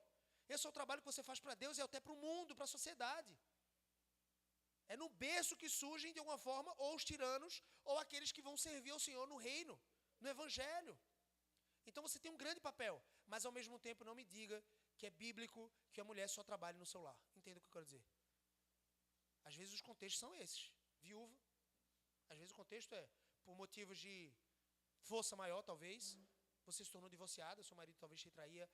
Esse é o trabalho que você faz para Deus e até para o mundo, para a sociedade. É no berço que surgem, de alguma forma, ou os tiranos, ou aqueles que vão servir ao Senhor no reino, no Evangelho. Então você tem um grande papel, mas ao mesmo tempo não me diga que é bíblico que a mulher só trabalhe no seu lar. Entenda o que eu quero dizer? Às vezes os contextos são esses. Viúva. Às vezes o contexto é por motivos de força maior, talvez. Você se tornou divorciada, seu marido talvez te traía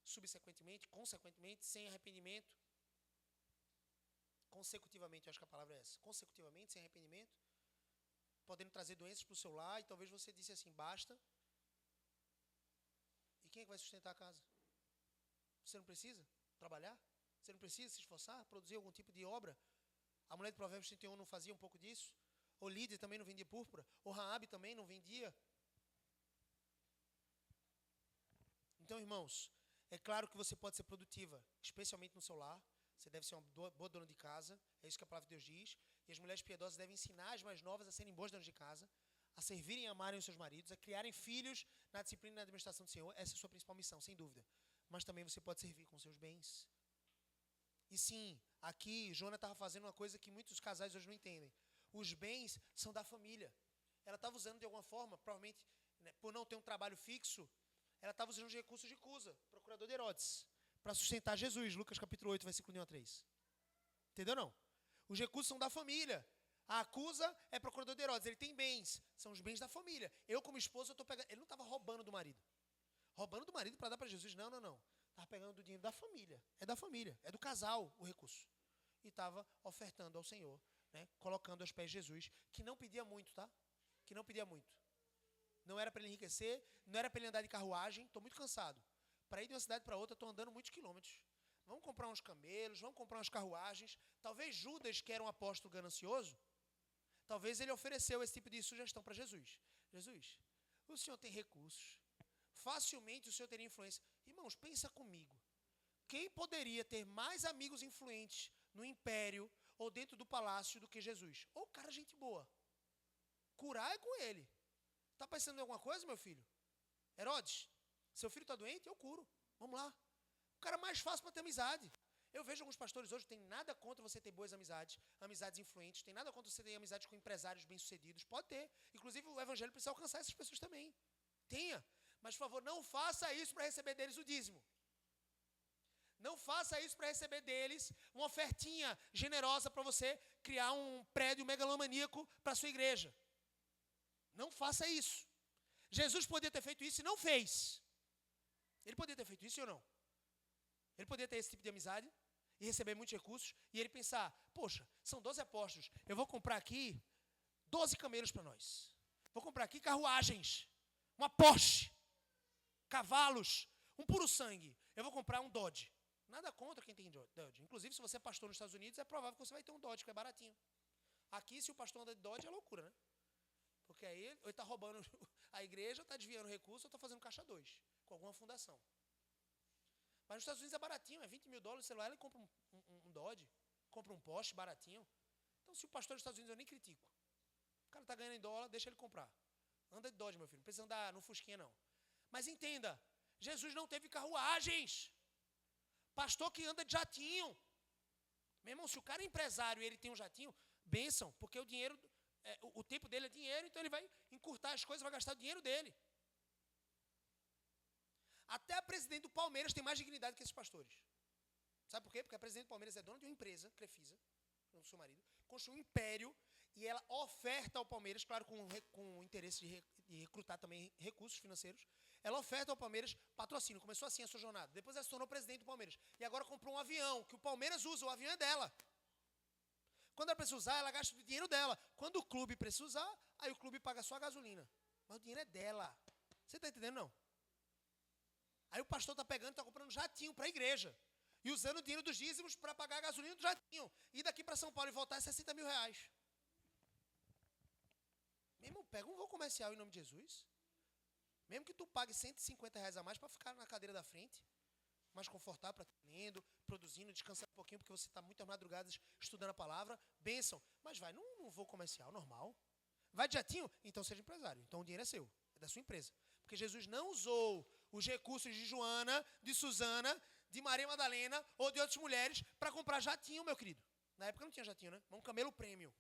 subsequentemente, consequentemente, sem arrependimento. Consecutivamente, eu acho que a palavra é essa. Consecutivamente, sem arrependimento. Podendo trazer doenças para o seu lar. E talvez você disse assim, basta. E quem é que vai sustentar a casa? Você não precisa trabalhar? Você não precisa se esforçar, produzir algum tipo de obra? A mulher de Provérbios 31 não fazia um pouco disso? Ou Lídia também não vendia púrpura? Ou Raabe também não vendia? Então, irmãos, é claro que você pode ser produtiva, especialmente no seu lar. Você deve ser uma boa dona de casa, é isso que a palavra de Deus diz. E as mulheres piedosas devem ensinar as mais novas a serem boas donas de casa, a servirem e amarem os seus maridos, a criarem filhos na disciplina e na administração do Senhor. Essa é a sua principal missão, sem dúvida. Mas também você pode servir com seus bens. E sim, aqui Jona estava fazendo uma coisa que muitos casais hoje não entendem. Os bens são da família. Ela estava usando de alguma forma, provavelmente, né, por não ter um trabalho fixo, ela estava usando os recursos de Cusa, procurador de Herodes, para sustentar Jesus. Lucas capítulo 8, versículo de 1 a 3. Entendeu não? Os recursos são da família. A Cusa é procurador de Herodes, ele tem bens, são os bens da família. Eu como esposa, eu estou pegando... Ele não estava roubando do marido. Roubando do marido para dar para Jesus. Não. Estava pegando do dinheiro da família. É da família, é do casal o recurso. E estava ofertando ao Senhor, né, colocando aos pés de Jesus, que não pedia muito, tá? Que não pedia muito. Não era para ele enriquecer, não era para ele andar de carruagem. Estou muito cansado. Para ir de uma cidade para outra, estou andando muitos quilômetros. Vamos comprar uns camelos, vamos comprar umas carruagens. Talvez Judas, que era um apóstolo ganancioso, talvez ele ofereceu esse tipo de sugestão para Jesus. Jesus, o senhor tem recursos. Facilmente o senhor teria influência. Irmãos, pensa comigo. Quem poderia ter mais amigos influentes no império ou dentro do palácio do que Jesus? Ou cara, gente boa. Curar é com ele. Está pensando em alguma coisa, meu filho? Herodes, seu filho está doente? Eu curo. Vamos lá. O cara mais fácil para ter amizade. Eu vejo alguns pastores hoje, tem nada contra você ter boas amizades, amizades influentes, tem nada contra você ter amizades com empresários bem-sucedidos. Pode ter. Inclusive, o evangelho precisa alcançar essas pessoas também. Tenha. Mas, por favor, não faça isso para receber deles o dízimo. Não faça isso para receber deles uma ofertinha generosa para você criar um prédio megalomaníaco para a sua igreja. Não faça isso. Jesus podia ter feito isso e não fez. Ele podia ter feito isso ou não? Ele podia ter esse tipo de amizade e receber muitos recursos e ele pensar, poxa, são 12 apóstolos, eu vou comprar aqui 12 camelos para nós. Vou comprar aqui carruagens, uma Porsche, cavalos, um puro sangue. Eu vou comprar um Dodge. Nada contra quem tem Dodge. Inclusive, se você é pastor nos Estados Unidos, é provável que você vai ter um Dodge, que é baratinho. Aqui, se o pastor anda de Dodge, é loucura, né? Porque aí ele está roubando a igreja, está desviando recursos, ou está fazendo caixa 2, com alguma fundação. Mas nos Estados Unidos é baratinho, é $20 mil o celular, ele compra um Dodge, compra um Porsche baratinho. Então, se o pastor dos Estados Unidos, eu nem critico. O cara está ganhando em dólar, deixa ele comprar. Anda de Dodge, meu filho, não precisa andar no Fusquinha, não. Mas entenda, Jesus não teve carruagens. Pastor que anda de jatinho. Meu irmão, se o cara é empresário e ele tem um jatinho, bênção, porque o dinheiro, o tempo dele é dinheiro, então ele vai encurtar as coisas, vai gastar o dinheiro dele. Até a presidente do Palmeiras tem mais dignidade que esses pastores. Sabe por quê? Porque a presidente do Palmeiras é dona de uma empresa, Crefisa, com o seu marido, construiu um império e ela oferta ao Palmeiras, claro, com o interesse de recrutar também recursos financeiros, ela oferta ao Palmeiras patrocínio. Começou assim a sua jornada. Depois ela se tornou presidente do Palmeiras. E agora comprou um avião, que o Palmeiras usa, o avião é dela. Quando ela precisa usar, ela gasta o dinheiro dela. Quando o clube precisa usar, aí o clube paga só a gasolina. Mas o dinheiro é dela. Você está entendendo, não? Aí o pastor está pegando, está comprando jatinho para a igreja. E usando o dinheiro dos dízimos para pagar a gasolina do jatinho. E daqui para São Paulo e voltar é R$60 mil. Meu irmão, pega um voo comercial em nome de Jesus. Mesmo que tu pague R$150 a mais para ficar na cadeira da frente. Mais confortável para estar lendo, produzindo, descansar um pouquinho, porque você está muitas madrugadas estudando a palavra. Bênção. Mas vai num voo comercial normal. Vai de jatinho? Então seja empresário. Então o dinheiro é seu, é da sua empresa. Porque Jesus não usou os recursos de Joana, de Susana, de Maria Madalena ou de outras mulheres para comprar jatinho, meu querido. Na época não tinha jatinho, né? Um camelo premium.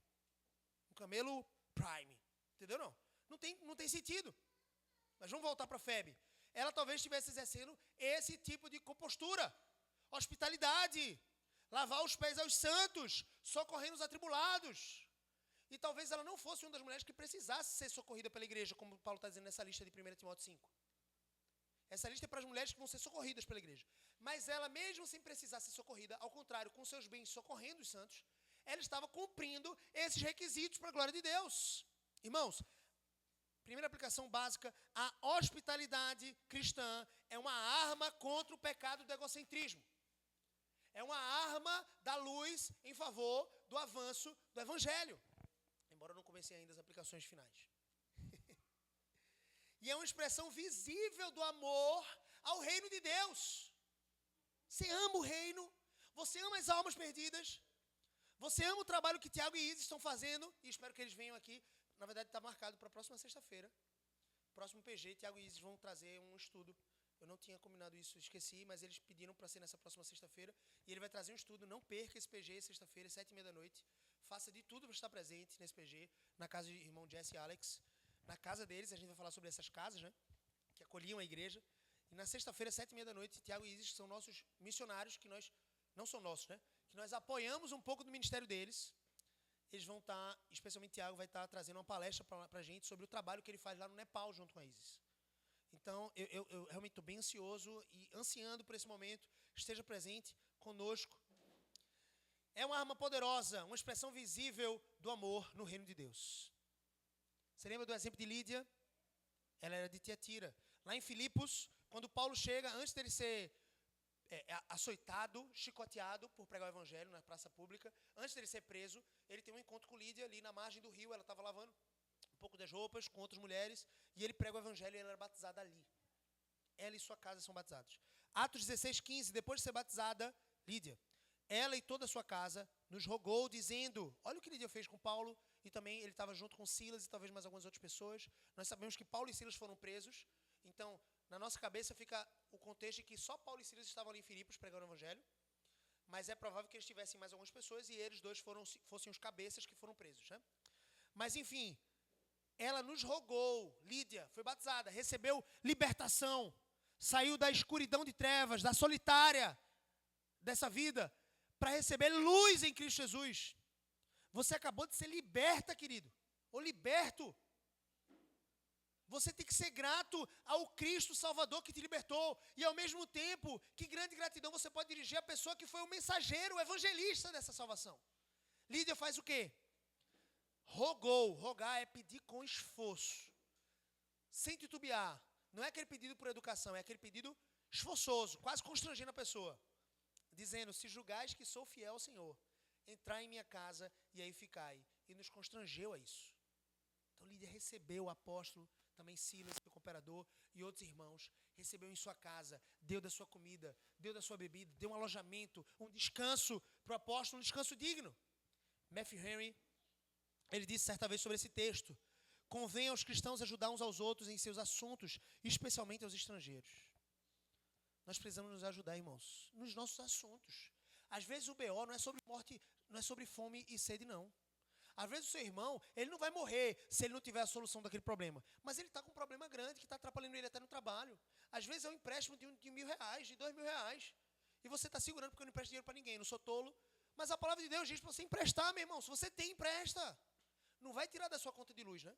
Um camelo prime. Entendeu, não? Não tem sentido. Mas vamos voltar para a Febe. Ela talvez estivesse exercendo esse tipo de compostura. Hospitalidade. Lavar os pés aos santos. Socorrendo os atribulados. E talvez ela não fosse uma das mulheres que precisasse ser socorrida pela igreja, como Paulo está dizendo nessa lista de 1 Timóteo 5. Essa lista é para as mulheres que vão ser socorridas pela igreja. Mas ela, mesmo sem precisar ser socorrida, ao contrário, com seus bens socorrendo os santos, ela estava cumprindo esses requisitos para a glória de Deus. Irmãos, primeira aplicação básica, a hospitalidade cristã é uma arma contra o pecado do egocentrismo. É uma arma da luz em favor do avanço do evangelho. Embora eu não comecei ainda as aplicações finais. E é uma expressão visível do amor ao reino de Deus. Você ama o reino, você ama as almas perdidas, você ama o trabalho que Tiago e Isis estão fazendo, e espero que eles venham aqui. Na verdade, está marcado para a próxima sexta-feira. Próximo PG, Tiago e Isis vão trazer um estudo. Eu não tinha combinado isso, esqueci, mas eles pediram para ser nessa próxima sexta-feira. E ele vai trazer um estudo. Não perca esse PG, sexta-feira, 7h30. Faça de tudo para estar presente nesse PG, na casa do irmão Jesse e Alex. Na casa deles, a gente vai falar sobre essas casas, né? Que acolhiam a igreja. E na sexta-feira, 7h30, Tiago e Isis são nossos missionários, que nós, não são nossos, né? Que nós apoiamos um pouco do ministério deles. Eles vão estar, especialmente Tiago, vai estar trazendo uma palestra para a gente sobre o trabalho que ele faz lá no Nepal, junto com a Isis. Então, eu realmente estou bem ansioso e ansiando por esse momento. Esteja presente conosco. É uma arma poderosa, uma expressão visível do amor no reino de Deus. Você lembra do exemplo de Lídia? Ela era de Tiatira. Lá em Filipos, quando Paulo chega, antes dele ser açoitado, chicoteado por pregar o evangelho na praça pública, antes dele ser preso, ele tem um encontro com Lídia ali na margem do rio. Ela estava lavando um pouco das roupas com outras mulheres, e ele prega o evangelho e ela era batizada ali. Ela e sua casa são batizados. Atos 16:15, depois de ser batizada, Lídia, ela e toda a sua casa nos rogou, dizendo, olha o que Lídia fez com Paulo, e também ele estava junto com Silas e talvez mais algumas outras pessoas. Nós sabemos que Paulo e Silas foram presos, então na nossa cabeça fica o contexto de que só Paulo e Silas estavam ali em Filipos pregando o evangelho, mas é provável que eles tivessem mais algumas pessoas e eles dois fossem os cabeças que foram presos, né? Mas enfim, ela nos rogou, Lídia foi batizada, recebeu libertação, saiu da escuridão de trevas, da solitária dessa vida, para receber luz em Cristo Jesus. Você acabou de ser liberta, querido, ou liberto. Você tem que ser grato ao Cristo Salvador que te libertou. E ao mesmo tempo, que grande gratidão você pode dirigir à pessoa que foi o mensageiro, o evangelista dessa salvação. Lídia faz o quê? Rogou. Rogar é pedir com esforço. Sem titubear. Não é aquele pedido por educação, é aquele pedido esforçoso, quase constrangendo a pessoa. Dizendo, se julgais que sou fiel ao Senhor, entrai em minha casa e aí ficai. E nos constrangeu a isso. Então Lídia recebeu o apóstolo, também Silas, o cooperador, e outros irmãos, recebeu em sua casa, deu da sua comida, deu da sua bebida, deu um alojamento, um descanso para o apóstolo, um descanso digno. Matthew Henry, ele disse certa vez sobre esse texto, convém aos cristãos ajudar uns aos outros em seus assuntos, especialmente aos estrangeiros. Nós precisamos nos ajudar, irmãos, nos nossos assuntos. Às vezes o BO não é sobre morte, não é sobre fome e sede, não. Às vezes o seu irmão, ele não vai morrer se ele não tiver a solução daquele problema. Mas ele está com um problema grande que está atrapalhando ele até no trabalho. Às vezes é um empréstimo de R$1.000, de R$2.000. E você está segurando porque eu não empresto dinheiro para ninguém, não sou tolo. Mas a palavra de Deus diz para você emprestar, meu irmão. Se você tem, empresta. Não vai tirar da sua conta de luz, né?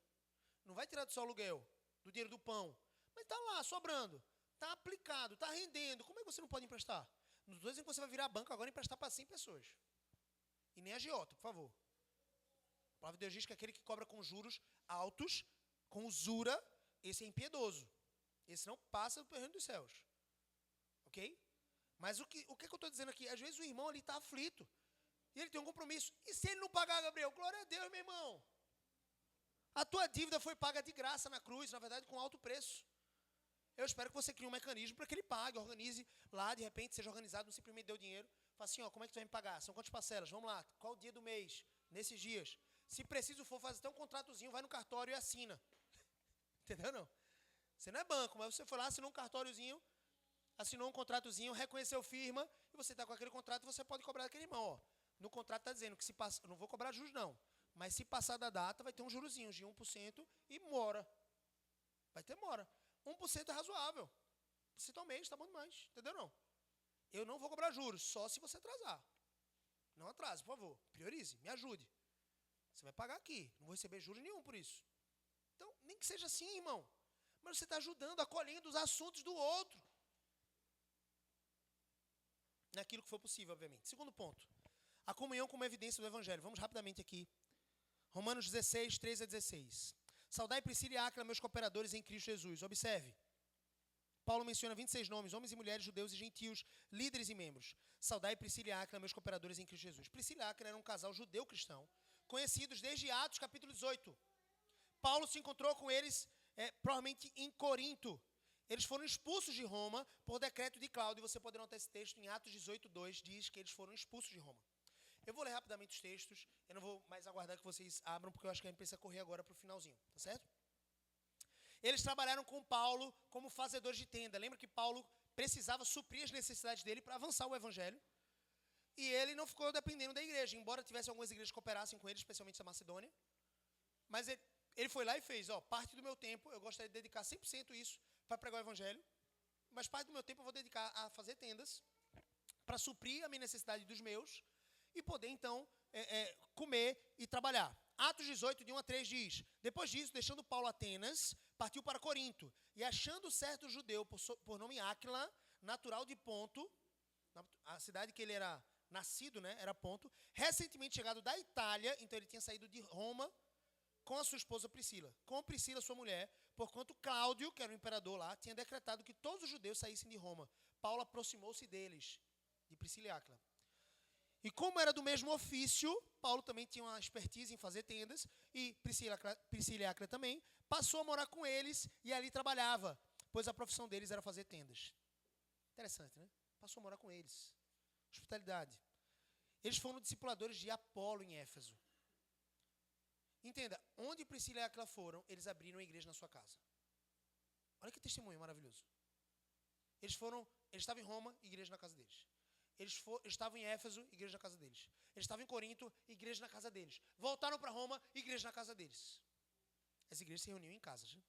Não vai tirar do seu aluguel, do dinheiro do pão. Mas está lá, sobrando. Está aplicado, está rendendo. Como é que você não pode emprestar? Nos dois em que você vai virar banco agora emprestar para 100 pessoas. E nem agiota, por favor. A palavra de Deus diz que aquele que cobra com juros altos, com usura, esse é impiedoso. Esse não passa do reino dos céus. Ok? Mas o que eu estou dizendo aqui? Às vezes o irmão ali está aflito. E ele tem um compromisso. E se ele não pagar, Gabriel? Glória a Deus, meu irmão. A tua dívida foi paga de graça na cruz, na verdade, com alto preço. Eu espero que você crie um mecanismo para que ele pague, organize lá, de repente, seja organizado, não simplesmente dê o dinheiro. Fala assim, ó, como é que tu vai me pagar? São quantas parcelas? Vamos lá, qual o dia do mês? Nesses dias. Se preciso for fazer até um contratozinho, vai no cartório e assina. Entendeu não? Você não é banco, mas você foi lá, assinou um cartóriozinho, assinou um contratozinho, reconheceu firma, e você está com aquele contrato, você pode cobrar daquele irmão. Ó. No contrato está dizendo que se passa, não vou cobrar juros não, mas se passar da data, vai ter um jurozinho de 1% e mora. Vai ter mora. 1% é razoável. 1% ao mês, está bom demais. Entendeu não? Eu não vou cobrar juros, só se você atrasar. Não atrase, por favor. Priorize, me ajude. Você vai pagar aqui, não vou receber juros nenhum por isso. Então, nem que seja assim, irmão. Mas você está ajudando, acolhendo os assuntos do outro. Naquilo que for possível, obviamente. Segundo ponto. A comunhão como evidência do Evangelho. Vamos rapidamente aqui. Romanos 16, 13 a 16. Saudai Priscila e Áquila, meus cooperadores em Cristo Jesus. Observe. Paulo menciona 26 nomes, homens e mulheres, judeus e gentios, líderes e membros. Saudai Priscila e Áquila, meus cooperadores em Cristo Jesus. Priscila e Áquila eram um casal judeu-cristão, conhecidos desde Atos capítulo 18. Paulo se encontrou com eles, provavelmente em Corinto. Eles foram expulsos de Roma por decreto de Cláudio. Você pode notar esse texto em Atos 18, 2, diz que eles foram expulsos de Roma. Eu vou ler rapidamente os textos, eu não vou mais aguardar que vocês abram, porque eu acho que a gente precisa correr agora para o finalzinho, tá certo? Eles trabalharam com Paulo como fazedores de tenda. Lembra que Paulo precisava suprir as necessidades dele para avançar o evangelho? E ele não ficou dependendo da igreja, embora tivesse algumas igrejas que cooperassem com ele, especialmente a Macedônia. Mas ele foi lá e fez, parte do meu tempo, eu gostaria de dedicar 100% isso para pregar o evangelho, mas parte do meu tempo eu vou dedicar a fazer tendas, para suprir a minha necessidade dos meus, e poder então comer e trabalhar. Atos 18, de 1 a 3 diz, depois disso, deixando Paulo Atenas, partiu para Corinto, e achando certo judeu, por nome Áquila, natural de Ponto, a cidade que ele era nascido, né, era Ponto, recentemente chegado da Itália, então ele tinha saído de Roma, com a sua esposa Priscila, com Priscila, sua mulher, porquanto Cláudio, que era o imperador lá, tinha decretado que todos os judeus saíssem de Roma. Paulo aproximou-se deles, de Priscila e Áquila. E como era do mesmo ofício, Paulo também tinha uma expertise em fazer tendas, e Priscila e Áquila também, passou a morar com eles e ali trabalhava, pois a profissão deles era fazer tendas. Interessante, né? Passou a morar com eles. Hospitalidade. Eles foram discipuladores de Apolo em Éfeso. Entenda, onde Priscila e Áquila foram, eles abriram a igreja na sua casa. Olha que testemunho maravilhoso. Eles estavam em Roma, igreja na casa deles. Eles estavam em Éfeso, igreja na casa deles. Eles estavam em Corinto, igreja na casa deles. Voltaram para Roma, igreja na casa deles. As igrejas se reuniam em casas. Né?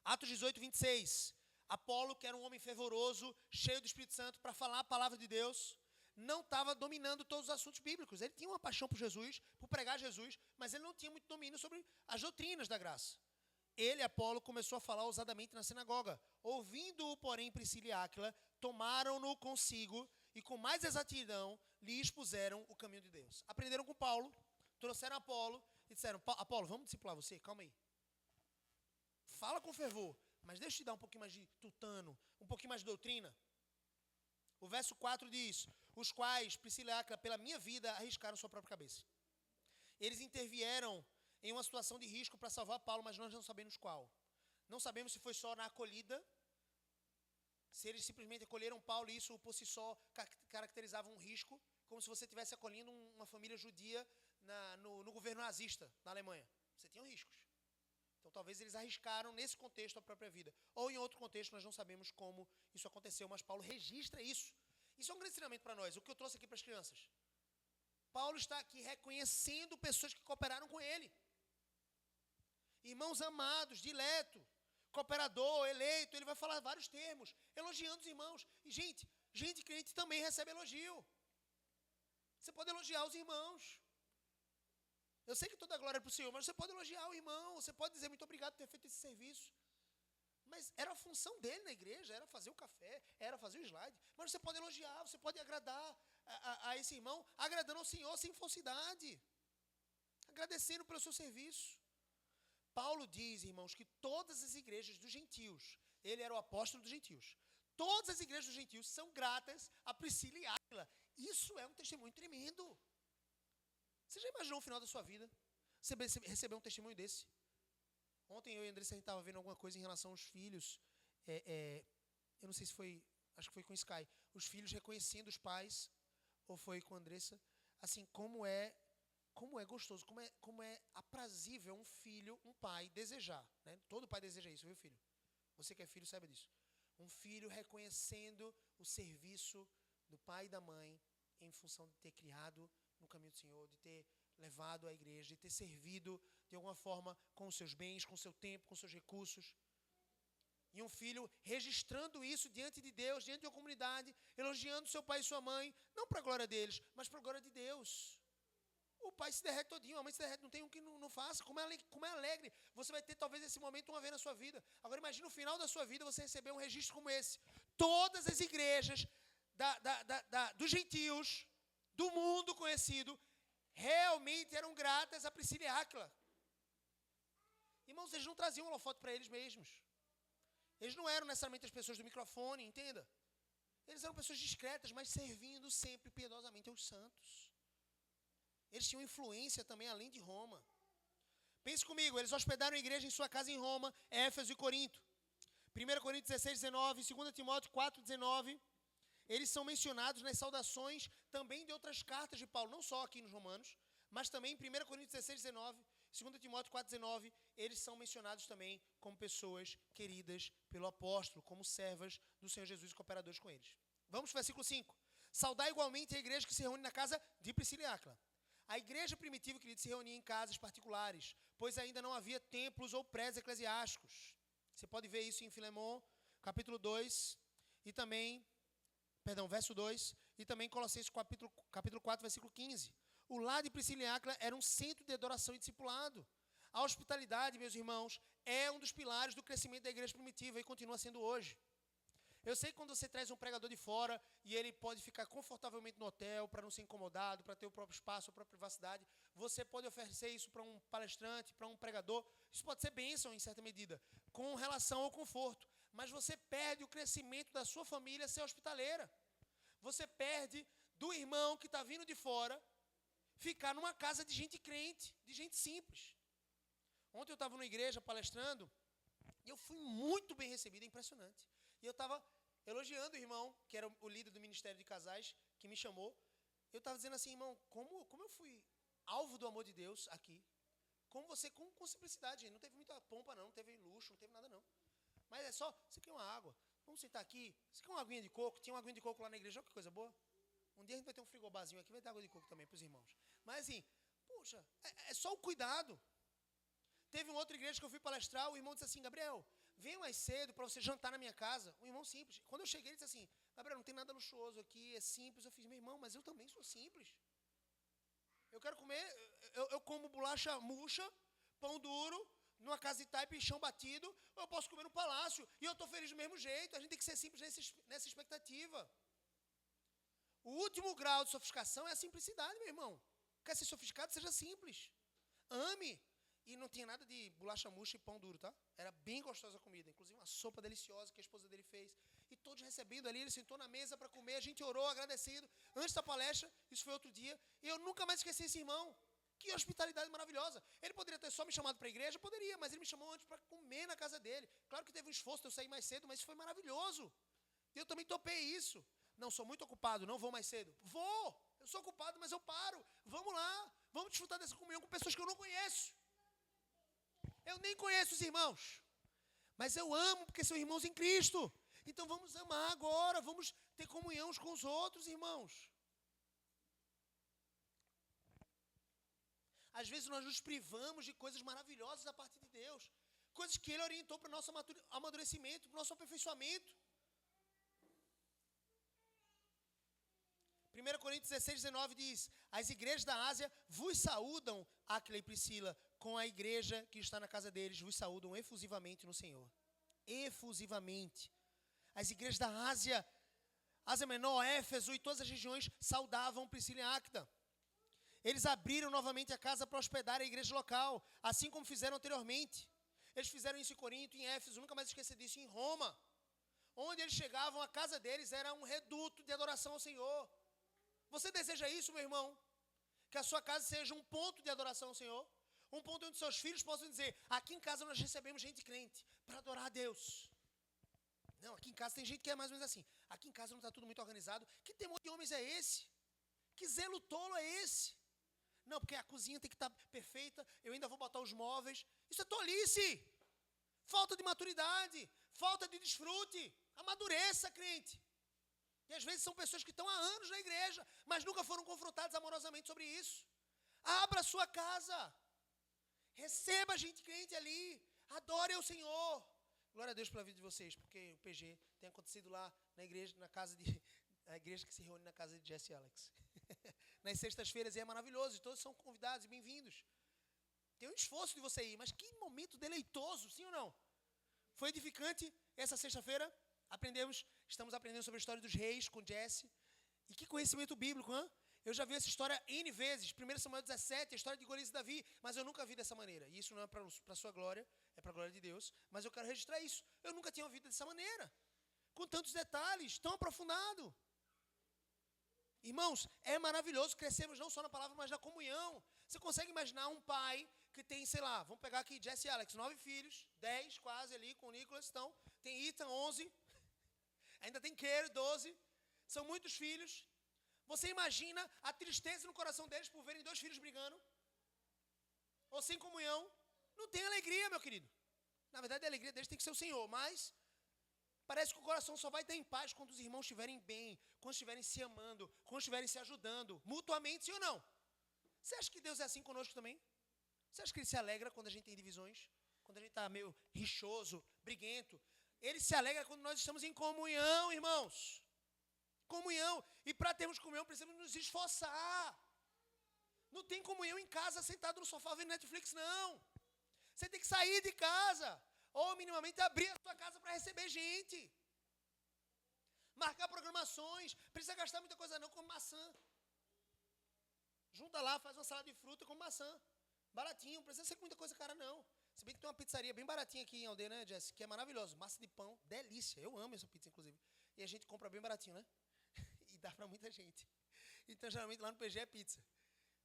Atos 18, 26. Apolo, que era um homem fervoroso, cheio do Espírito Santo, para falar a palavra de Deus, não estava dominando todos os assuntos bíblicos. Ele tinha uma paixão por Jesus, por pregar Jesus, mas ele não tinha muito domínio sobre as doutrinas da graça. Ele, Apolo, começou a falar ousadamente na sinagoga. Ouvindo-o, porém, Priscila e Áquila, tomaram-no consigo e com mais exatidão lhe expuseram o caminho de Deus. Aprenderam com Paulo, trouxeram Apolo e disseram, Apolo, vamos discipular você? Calma aí. Fala com fervor, mas deixa eu te dar um pouquinho mais de tutano, um pouquinho mais de doutrina. O verso 4 diz, os quais, Priscila e Áquila, pela minha vida, arriscaram sua própria cabeça. Eles intervieram em uma situação de risco para salvar Paulo, mas nós não sabemos qual. Não sabemos se foi só na acolhida, se eles simplesmente acolheram Paulo e isso por si só caracterizava um risco, como se você estivesse acolhendo uma família judia no governo nazista na Alemanha. Você tinha riscos. Então talvez eles arriscaram nesse contexto a própria vida. Ou em outro contexto, nós não sabemos como isso aconteceu, mas Paulo registra isso. Isso é um grande ensinamento para nós, o que eu trouxe aqui para as crianças. Paulo está aqui reconhecendo pessoas que cooperaram com ele. Irmãos amados, dileto, cooperador, eleito, ele vai falar vários termos, elogiando os irmãos. E gente crente também recebe elogio. Você pode elogiar os irmãos. Eu sei que toda a glória é para o Senhor, mas você pode elogiar o irmão, você pode dizer muito obrigado por ter feito esse serviço. Mas era a função dele na igreja, era fazer o café, era fazer o slide. Mas você pode elogiar, você pode agradar a esse irmão, agradando ao Senhor sem falsidade, agradecendo pelo seu serviço. Paulo diz, irmãos, que todas as igrejas dos gentios, ele era o apóstolo dos gentios, todas as igrejas dos gentios são gratas a Priscila e Áquila. Isso é um testemunho tremendo. Você já imaginou o final da sua vida? Você receber um testemunho desse? Ontem eu e a Andressa, a gente estava vendo alguma coisa em relação aos filhos. Eu não sei se foi, acho que foi com o Sky. Os filhos reconhecendo os pais, ou foi com a Andressa. Assim, como como é gostoso, como é aprazível um filho, um pai desejar, né? Todo pai deseja isso, viu, filho? Você que é filho sabe disso. Um filho reconhecendo o serviço do pai e da mãe em função de ter criado no caminho do Senhor, de ter levado à igreja, de ter servido de alguma forma com os seus bens, com o seu tempo, com os seus recursos. E um filho registrando isso diante de Deus, diante de uma comunidade, elogiando seu pai e sua mãe, não para a glória deles, mas para a glória de Deus. O pai se derrete todinho, a mãe se derrete, não tem um que não faça. Como é alegre. Você vai ter talvez esse momento uma vez na sua vida. Agora imagine no final da sua vida você receber um registro como esse. Todas as igrejas dos gentios, do mundo conhecido, realmente eram gratas a Priscila e Áquila. Irmãos, eles não traziam um holofote para eles mesmos. Eles não eram necessariamente as pessoas do microfone, entenda? Eles eram pessoas discretas, mas servindo sempre piedosamente aos santos. Eles tinham influência também além de Roma. Pense comigo, eles hospedaram a igreja em sua casa em Roma, Éfeso e Corinto. 1 Coríntios 16, 19, 2 Timóteo 4, 19. Eles são mencionados nas saudações também de outras cartas de Paulo, não só aqui nos Romanos, mas também em 1 Coríntios 16, 19, 2 Timóteo 4, 19, eles são mencionados também como pessoas queridas pelo apóstolo, como servas do Senhor Jesus e cooperadores com eles. Vamos para o versículo 5. Saudar igualmente a igreja que se reúne na casa de Priscila e Áquila. A igreja primitiva, querido, se reunia em casas particulares, pois ainda não havia templos ou prédios eclesiásticos. Você pode ver isso em Filemon, capítulo 2, e também, verso 2, e também em Colossenses, capítulo 4, versículo 15. O lar de Priscila e Áquila era um centro de adoração e discipulado. A hospitalidade, meus irmãos, é um dos pilares do crescimento da igreja primitiva e continua sendo hoje. Eu sei que quando você traz um pregador de fora e ele pode ficar confortavelmente no hotel para não ser incomodado, para ter o próprio espaço, a própria privacidade, você pode oferecer isso para um palestrante, para um pregador. Isso pode ser bênção em certa medida, com relação ao conforto. Mas você perde o crescimento da sua família ser hospitaleira. Você perde do irmão que está vindo de fora ficar numa casa de gente crente, de gente simples. Ontem eu estava numa igreja palestrando e eu fui muito bem recebido, é impressionante. E eu estava elogiando o irmão, que era o líder do Ministério de Casais, que me chamou. Eu estava dizendo assim, irmão, como eu fui alvo do amor de Deus aqui. Como você, com simplicidade, gente. Não teve muita pompa não, não teve luxo, não teve nada não. Mas é só, você quer uma água? Vamos sentar aqui. Você quer uma aguinha de coco? Tinha uma aguinha de coco lá na igreja, olha que coisa boa. Um dia a gente vai ter um frigobarzinho aqui, vai ter água de coco também para os irmãos. Mas assim, puxa, é só o cuidado. Teve uma outra igreja que eu fui palestrar, o irmão disse assim, Gabriel, venha mais cedo para você jantar na minha casa. Um irmão simples. Quando eu cheguei, ele disse assim, Gabriel, não tem nada luxuoso aqui, é simples. Eu fiz, meu irmão, mas eu também sou simples. Eu quero comer, eu como bolacha murcha, pão duro, numa casa de taipa e chão batido, ou eu posso comer no palácio, e eu estou feliz do mesmo jeito. A gente tem que ser simples nessa expectativa. O último grau de sofisticação é a simplicidade, meu irmão. Quer ser sofisticado? Seja simples. Ame. E não tinha nada de bolacha murcha e pão duro, tá? Era bem gostosa a comida. Inclusive uma sopa deliciosa que a esposa dele fez. E todos recebendo ali, ele sentou na mesa para comer. A gente orou, agradecido. Antes da palestra, isso foi outro dia. E eu nunca mais esqueci esse irmão. Que hospitalidade maravilhosa. Ele poderia ter só me chamado para a igreja? Poderia, mas ele me chamou antes para comer na casa dele. Claro que teve um esforço de eu sair mais cedo, mas isso foi maravilhoso. E eu também topei isso. Não, sou muito ocupado, não vou mais cedo. Vou! Eu sou ocupado, mas eu paro. Vamos lá. Vamos desfrutar dessa comunhão com pessoas que eu não conheço. Eu nem conheço os irmãos, mas eu amo porque são irmãos em Cristo. Então vamos amar agora, vamos ter comunhão uns com os outros, irmãos. Às vezes nós nos privamos de coisas maravilhosas da parte de Deus, coisas que Ele orientou para o nosso amadurecimento, para o nosso aperfeiçoamento. 1 Coríntios 16, 19 diz, as igrejas da Ásia vos saúdam, Áquila e Priscila, com a igreja que está na casa deles, vos saúdam efusivamente no Senhor. Efusivamente. As igrejas da Ásia Menor, Éfeso e todas as regiões saudavam Priscila e Áquila. Eles abriram novamente a casa para hospedar a igreja local, assim como fizeram anteriormente. Eles fizeram isso em Corinto, em Éfeso, nunca mais esqueça disso, em Roma. Onde eles chegavam, a casa deles era um reduto de adoração ao Senhor. Você deseja isso, meu irmão? Que a sua casa seja um ponto de adoração ao Senhor? Um ponto onde seus filhos possam dizer, aqui em casa nós recebemos gente crente para adorar a Deus. Não, aqui em casa tem gente que é mais ou menos assim. Aqui em casa não está tudo muito organizado. Que temor de homens é esse? Que zelo tolo é esse? Não, porque a cozinha tem que estar perfeita, eu ainda vou botar os móveis. Isso é tolice. Falta de maturidade, falta de desfrute. Amadureça, crente. E às vezes são pessoas que estão há anos na igreja, mas nunca foram confrontadas amorosamente sobre isso. Abra a sua casa. Receba gente crente ali. Adore ao Senhor. Glória a Deus pela vida de vocês, porque o PG tem acontecido lá na igreja, a igreja que se reúne na casa de Jesse e Alex. Nas sextas-feiras, e é maravilhoso, e todos são convidados e bem-vindos. Tem um esforço de você ir, mas que momento deleitoso, sim ou não? Foi edificante essa sexta-feira. Estamos aprendendo sobre a história dos reis com Jesse. E que conhecimento bíblico, hein? Eu já vi essa história N vezes. 1 Samuel 17, a história de Golias e Davi, mas eu nunca vi dessa maneira. E isso não é para a sua glória, é para a glória de Deus. Mas eu quero registrar isso. Eu nunca tinha ouvido dessa maneira. Com tantos detalhes, tão aprofundado. Irmãos, é maravilhoso crescermos não só na palavra, mas na comunhão. Você consegue imaginar um pai que tem, sei lá, vamos pegar aqui Jesse e Alex, 9 filhos, 10 quase ali com o Nicolas, então, tem Ethan, 11, ainda tem Kerry, 12, são muitos filhos. Você imagina a tristeza no coração deles por verem 2 filhos brigando? Ou sem comunhão? Não tem alegria, meu querido. Na verdade, a alegria deles tem que ser o Senhor, mas parece que o coração só vai estar em paz quando os irmãos estiverem bem, quando estiverem se amando, quando estiverem se ajudando, mutuamente, sim ou não? Você acha que Deus é assim conosco também? Você acha que Ele se alegra quando a gente tem divisões? Quando a gente está meio rixoso, briguento? Ele se alegra quando nós estamos em comunhão, irmãos. Comunhão. E para termos comunhão, precisamos nos esforçar. Não tem comunhão em casa, sentado no sofá vendo Netflix, não. Você tem que sair de casa. Ou minimamente abrir a sua casa para receber gente. Marcar programações. Precisa gastar muita coisa não, como maçã. Junta lá, faz uma salada de fruta com maçã. Baratinho, não precisa ser com muita coisa cara não. Se bem que tem uma pizzaria bem baratinha aqui em Aldeia, né, Jess? Que é maravilhoso. Massa de pão, delícia. Eu amo essa pizza, inclusive. E a gente compra bem baratinho, né? E dá para muita gente. Então, geralmente, lá no PG é pizza.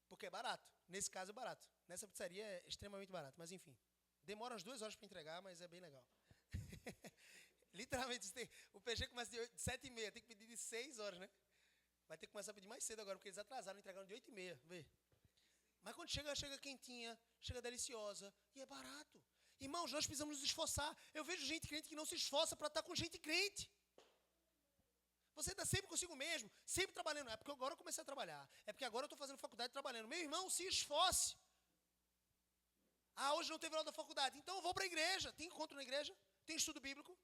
Porque é barato. Nesse caso é barato. Nessa pizzaria é extremamente barato. Mas, enfim. Demora umas 2 horas para entregar, mas é bem legal. Literalmente, o PG começa de 7h30. Tem que pedir de 6 horas, né? Vai ter que começar a pedir mais cedo agora, porque eles atrasaram, entregaram de 8h30. Vê. Mas quando chega quentinha, chega deliciosa e é barato. Irmãos, nós precisamos nos esforçar. Eu vejo gente crente que não se esforça para estar com gente crente. Você está sempre consigo mesmo, sempre trabalhando. É porque agora eu comecei a trabalhar. É porque agora eu estou fazendo faculdade trabalhando. Meu irmão, se esforce. Ah, hoje não teve aula da faculdade. Então eu vou para a igreja. Tem encontro na igreja? Tem estudo bíblico?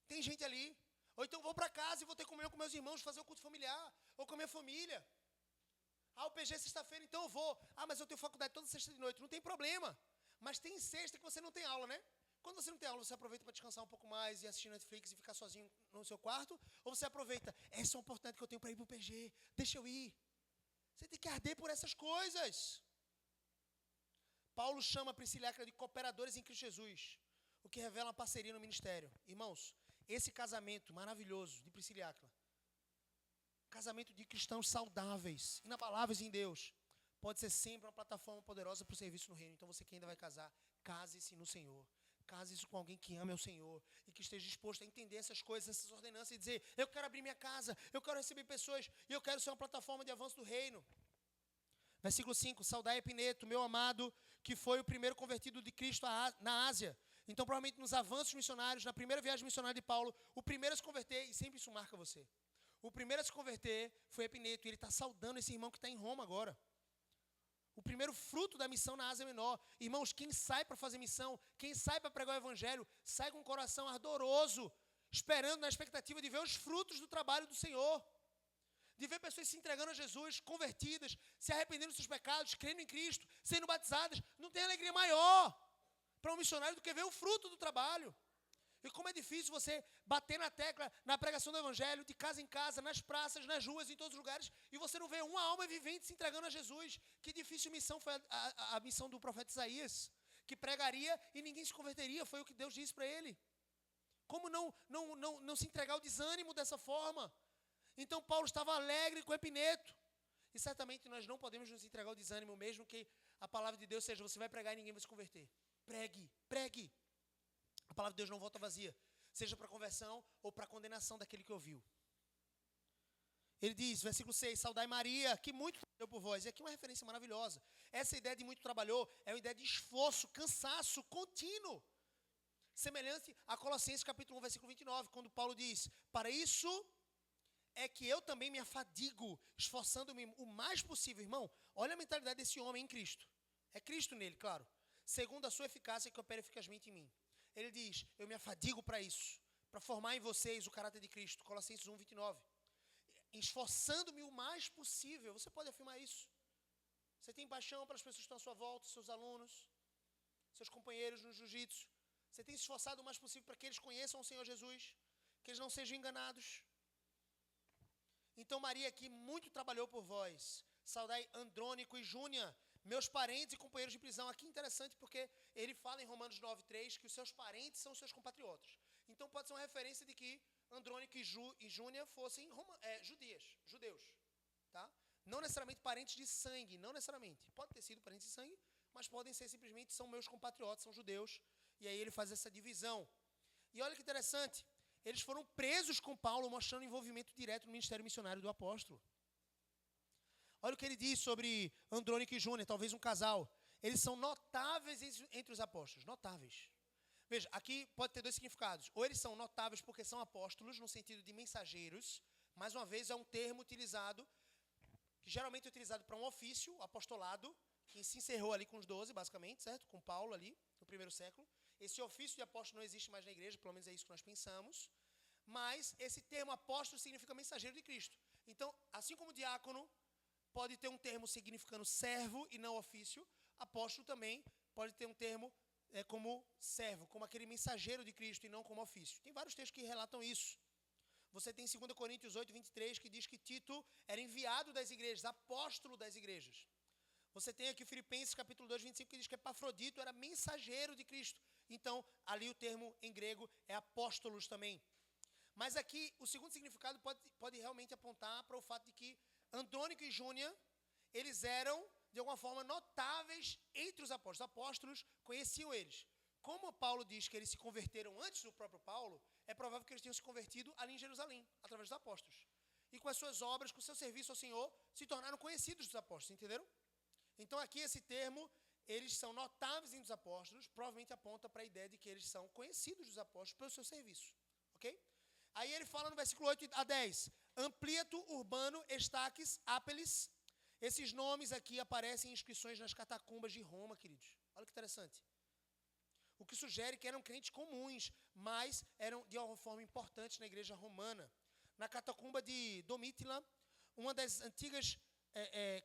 Tem gente ali? Ou então eu vou para casa e vou ter comunhão com meus irmãos, fazer o culto familiar. Ou com a minha família. Ah, o PG é sexta-feira, então eu vou. Ah, mas eu tenho faculdade toda sexta de noite. Não tem problema. Mas tem sexta que você não tem aula, né? Quando você não tem aula, você aproveita para descansar um pouco mais e assistir Netflix e ficar sozinho no seu quarto? Ou você aproveita, essa é uma oportunidade que eu tenho para ir para o PG, deixa eu ir. Você tem que arder por essas coisas. Paulo chama Priscila e Áquila de cooperadores em Cristo Jesus, o que revela uma parceria no ministério. Irmãos, esse casamento maravilhoso de Priscila e Áquila, casamento de cristãos saudáveis, inabaláveis em Deus, pode ser sempre uma plataforma poderosa para o serviço no reino. Então você que ainda vai casar, case-se no Senhor. Case-se com alguém que ame ao Senhor e que esteja disposto a entender essas coisas, essas ordenanças e dizer, eu quero abrir minha casa, eu quero receber pessoas e eu quero ser uma plataforma de avanço do reino. Versículo 5, saudai Epineto, meu amado, que foi o primeiro convertido de Cristo na Ásia. Então, provavelmente nos avanços missionários, na primeira viagem missionária de Paulo, o primeiro a se converter, e sempre isso marca você, o primeiro a se converter foi Epineto, e ele está saudando esse irmão que está em Roma agora. O primeiro fruto da missão na Ásia Menor. Irmãos, quem sai para fazer missão, quem sai para pregar o evangelho, sai com um coração ardoroso, esperando na expectativa de ver os frutos do trabalho do Senhor. De ver pessoas se entregando a Jesus, convertidas, se arrependendo dos seus pecados, crendo em Cristo, sendo batizadas. Não tem alegria maior para um missionário do que ver o fruto do trabalho. E como é difícil você bater na tecla, na pregação do evangelho, de casa em casa, nas praças, nas ruas, em todos os lugares, e você não vê uma alma vivente se entregando a Jesus. Que difícil missão foi a missão do profeta Isaías, que pregaria e ninguém se converteria, foi o que Deus disse para ele. Como não se entregar ao desânimo dessa forma? Então Paulo estava alegre com Epineto. E certamente nós não podemos nos entregar ao desânimo, mesmo que a palavra de Deus seja, você vai pregar e ninguém vai se converter. Pregue, pregue. A palavra de Deus não volta vazia, seja para conversão ou para condenação daquele que ouviu. Ele diz, versículo 6, saudai Maria, que muito trabalhou por vós. E aqui uma referência maravilhosa. Essa ideia de muito trabalhou é uma ideia de esforço, cansaço contínuo. Semelhante a Colossenses capítulo 1, versículo 29, quando Paulo diz, para isso é que eu também me afadigo, esforçando-me o mais possível. Irmão, olha a mentalidade desse homem em Cristo. É Cristo nele, claro. Segundo a sua eficácia que opera eficazmente em mim. Ele diz, eu me afadigo para isso, para formar em vocês o caráter de Cristo. Colossenses 1, 29. Esforçando-me o mais possível. Você pode afirmar isso? Você tem paixão pelas pessoas que estão à sua volta, seus alunos, seus companheiros no jiu-jitsu. Você tem se esforçado o mais possível para que eles conheçam o Senhor Jesus, que eles não sejam enganados. Então Maria aqui muito trabalhou por vós. Saudai Andrônico e Júnia, meus parentes e companheiros de prisão. Aqui interessante porque ele fala em Romanos 9:3 que os seus parentes são os seus compatriotas. Então pode ser uma referência de que Andrônico e Júnia fossem judeus, tá? Não necessariamente parentes de sangue, não necessariamente. Pode ter sido parentes de sangue, mas podem ser simplesmente, são meus compatriotas, são judeus. E aí ele faz essa divisão. E olha que interessante, eles foram presos com Paulo, mostrando envolvimento direto no ministério missionário do apóstolo. Olha o que ele diz sobre Andrônico e Júnia, talvez um casal. Eles são notáveis entre os apóstolos, notáveis. Veja, aqui pode ter dois significados. Ou eles são notáveis porque são apóstolos, no sentido de mensageiros. Mais uma vez, é um termo utilizado, que geralmente é utilizado para um ofício, apostolado, que se encerrou ali com os 12, basicamente, certo? Com Paulo ali, no primeiro século. Esse ofício de apóstolo não existe mais na igreja, pelo menos é isso que nós pensamos. Mas esse termo apóstolo significa mensageiro de Cristo. Então, assim como diácono pode ter um termo significando servo e não ofício, apóstolo também pode ter um termo como servo, como aquele mensageiro de Cristo e não como ofício. Tem vários textos que relatam isso. Você tem 2 Coríntios 8, 23, que diz que Tito era enviado das igrejas, apóstolo das igrejas. Você tem aqui o Filipenses capítulo 2, 25, que diz que Epafrodito era mensageiro de Cristo. Então, ali o termo em grego é apóstolos também. Mas aqui, o segundo significado pode realmente apontar para o fato de que Andrônico e Júnia, eles eram, de alguma forma, notáveis entre os apóstolos. Os apóstolos conheciam eles. Como Paulo diz que eles se converteram antes do próprio Paulo, é provável que eles tenham se convertido ali em Jerusalém, através dos apóstolos. E com as suas obras, com o seu serviço ao Senhor, se tornaram conhecidos dos apóstolos, entenderam? Então aqui esse termo, eles são notáveis entre os apóstolos, provavelmente aponta para a ideia de que eles são conhecidos dos apóstolos pelo seu serviço. Ok? Aí ele fala no versículo 8 a 10, Ampliato, Urbano, Estaques, Apeles. Esses nomes aqui aparecem em inscrições nas catacumbas de Roma, queridos. Olha que interessante. O que sugere que eram crentes comuns, mas eram de alguma forma importantes na igreja romana. Na catacumba de Domítila, uma das antigas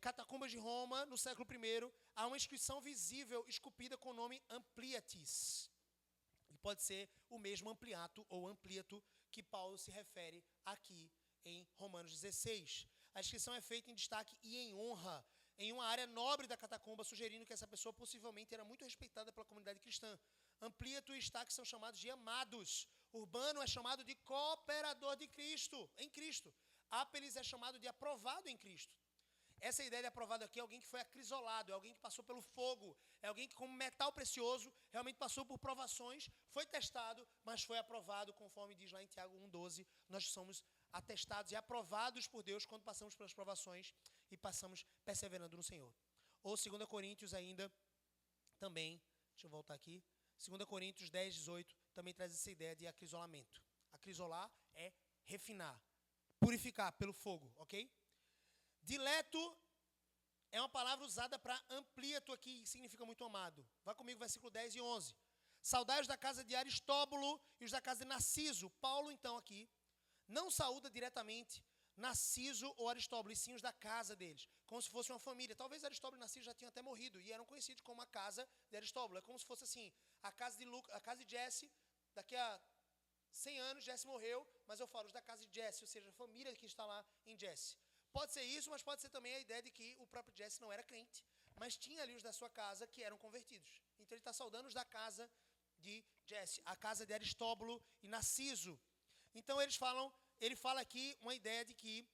catacumbas de Roma, no século I, há uma inscrição visível esculpida com o nome Ampliatis. E pode ser o mesmo Ampliato ou Ampliato que Paulo se refere aqui em Romanos 16. A inscrição é feita em destaque e em honra, em uma área nobre da catacumba, sugerindo que essa pessoa possivelmente era muito respeitada pela comunidade cristã. Ampliato e Estaque são chamados de amados. Urbano é chamado de cooperador de Cristo, em Cristo. Apeles é chamado de aprovado em Cristo. Essa ideia de aprovado aqui é alguém que foi acrisolado, é alguém que passou pelo fogo, é alguém que, como metal precioso, realmente passou por provações, foi testado, mas foi aprovado, conforme diz lá em Tiago 1,12, nós somos atestados e aprovados por Deus quando passamos pelas provações e passamos perseverando no Senhor. Ou 2 Coríntios ainda, também, deixa eu voltar aqui, 2 Coríntios 10, 18, também traz essa ideia de acrisolamento. Acrisolar é refinar, purificar pelo fogo, ok? Dileto é uma palavra usada para ampliato aqui, que significa muito amado. Vá comigo, versículo 10 e 11. Saudai os da casa de Aristóbulo e os da casa de Narciso. Paulo, então, aqui, não saúda diretamente Narciso ou Aristóbulo, e sim os da casa deles, como se fosse uma família. Talvez Aristóbulo e Narciso já tinham até morrido, e eram conhecidos como a casa de Aristóbulo. É como se fosse assim, a casa de Jesse, daqui a 100 anos, Jesse morreu, mas eu falo os da casa de Jesse, ou seja, a família que está lá em Jesse. Pode ser isso, mas pode ser também a ideia de que o próprio Jesse não era crente, mas tinha ali os da sua casa que eram convertidos. Então ele está saudando os da casa de Jesse, a casa de Aristóbulo e Narciso. Então ele fala aqui uma ideia de que,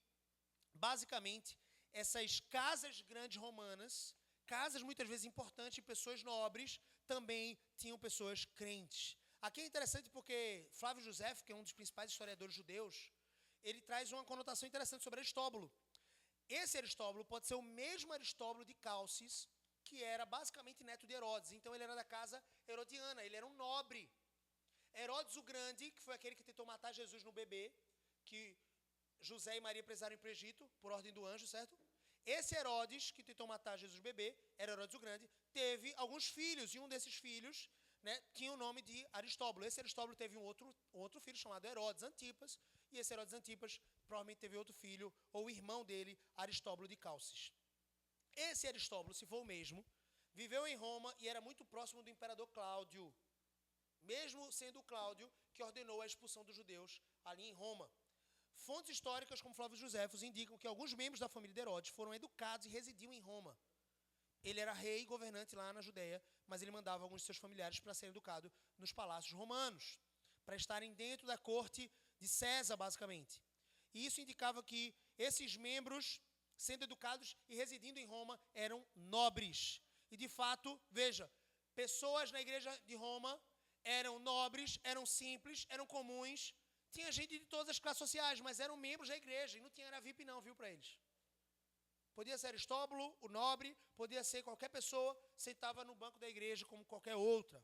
basicamente, essas casas grandes romanas, casas muitas vezes importantes de pessoas nobres, também tinham pessoas crentes. Aqui é interessante porque Flávio Josefo, que é um dos principais historiadores judeus, ele traz uma conotação interessante sobre Aristóbulo. Esse Aristóbulo pode ser o mesmo Aristóbulo de Calcis, que era basicamente neto de Herodes. Então ele era da casa herodiana, ele era um nobre. Herodes o Grande, que foi aquele que tentou matar Jesus no bebê, que José e Maria precisaram ir para o Egito, por ordem do anjo, certo? Esse Herodes, que tentou matar Jesus bebê, era Herodes o Grande, teve alguns filhos, e um desses filhos, né, tinha o nome de Aristóbulo. Esse Aristóbulo teve um outro filho chamado Herodes Antipas, e esse Herodes Antipas provavelmente teve outro filho, ou irmão dele, Aristóbulo de Calcis. Esse Aristóbulo, se for o mesmo, viveu em Roma e era muito próximo do imperador Cláudio, mesmo sendo Cláudio que ordenou a expulsão dos judeus ali em Roma. Fontes históricas, como Flávio Joséfos, indicam que alguns membros da família de Herodes foram educados e residiam em Roma. Ele era rei e governante lá na Judéia, mas ele mandava alguns de seus familiares para serem educados nos palácios romanos, para estarem dentro da corte de César, basicamente. E isso indicava que esses membros, sendo educados e residindo em Roma, eram nobres. E, de fato, veja, pessoas na igreja de Roma eram nobres, eram simples, eram comuns. Tinha gente de todas as classes sociais, mas eram membros da igreja. E não tinha era VIP não, viu, para eles. Podia ser Aristóbulo, o nobre, podia ser qualquer pessoa, sentava no banco da igreja como qualquer outra.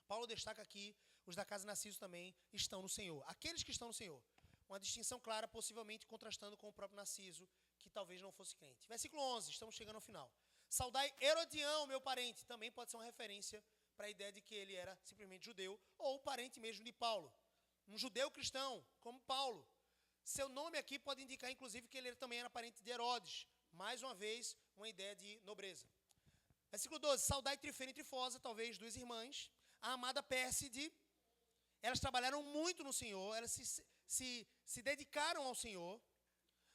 Paulo destaca aqui, os da casa Narciso também estão no Senhor. Aqueles que estão no Senhor. Uma distinção clara, possivelmente contrastando com o próprio Narciso, que talvez não fosse crente. Versículo 11, estamos chegando ao final. Saudai Herodião, meu parente. Também pode ser uma referência para a ideia de que ele era simplesmente judeu, ou parente mesmo de Paulo. Um judeu cristão, como Paulo. Seu nome aqui pode indicar, inclusive, que ele também era parente de Herodes. Mais uma vez, uma ideia de nobreza. Versículo 12. Saudai Trifena e Trifosa, talvez duas irmãs. A amada Pérside. Elas trabalharam muito no Senhor. Elas se dedicaram ao Senhor.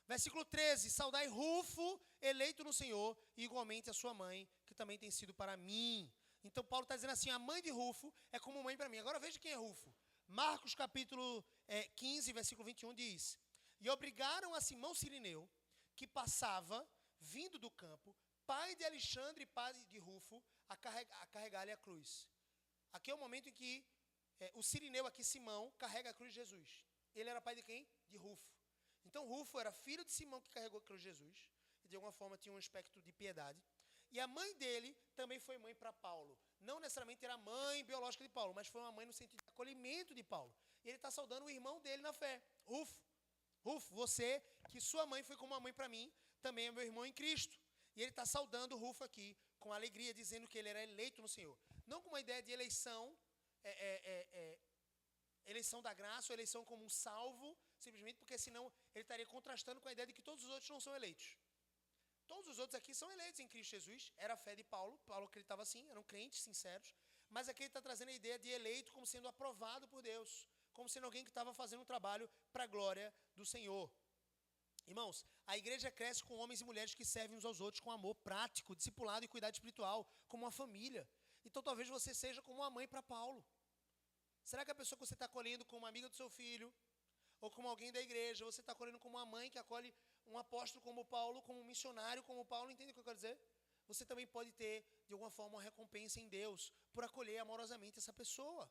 Versículo 13. Saudai Rufo, eleito no Senhor. E igualmente a sua mãe, que também tem sido para mim. Então, Paulo está dizendo assim, a mãe de Rufo é como mãe para mim. Agora, veja quem é Rufo. Marcos capítulo 15, versículo 21 diz: E obrigaram a Simão Cirineu, que passava, vindo do campo, pai de Alexandre e pai de Rufo, a carregar-lhe a cruz. Aqui é o momento em que o Cirineu, aqui Simão, carrega a cruz de Jesus. Ele era pai de quem? De Rufo. Então Rufo era filho de Simão que carregou a cruz de Jesus, e de alguma forma tinha um aspecto de piedade. E a mãe dele também foi mãe para Paulo. Não necessariamente era mãe biológica de Paulo, mas foi uma mãe no sentido de acolhimento de Paulo. E ele está saudando o irmão dele na fé, Rufo. Rufo, você, que sua mãe foi como uma mãe para mim, também é meu irmão em Cristo. E ele está saudando o Rufo aqui, com alegria, dizendo que ele era eleito no Senhor. Não com uma ideia de eleição, eleição da graça, ou eleição como um salvo, simplesmente porque senão ele estaria contrastando com a ideia de que todos os outros não são eleitos. Todos os outros aqui são eleitos em Cristo Jesus. Era a fé de Paulo. Paulo acreditava assim, eram crentes sinceros. Mas aqui ele está trazendo a ideia de eleito como sendo aprovado por Deus. Como sendo alguém que estava fazendo um trabalho para a glória do Senhor. Irmãos, a igreja cresce com homens e mulheres que servem uns aos outros com amor prático, discipulado e cuidado espiritual, como uma família. Então talvez você seja como uma mãe para Paulo. Será que a pessoa que você está acolhendo como uma amiga do seu filho, ou como alguém da igreja, você está acolhendo como uma mãe que acolhe um apóstolo como Paulo, como um missionário como Paulo, entende o que eu quero dizer? Você também pode ter, de alguma forma, uma recompensa em Deus por acolher amorosamente essa pessoa.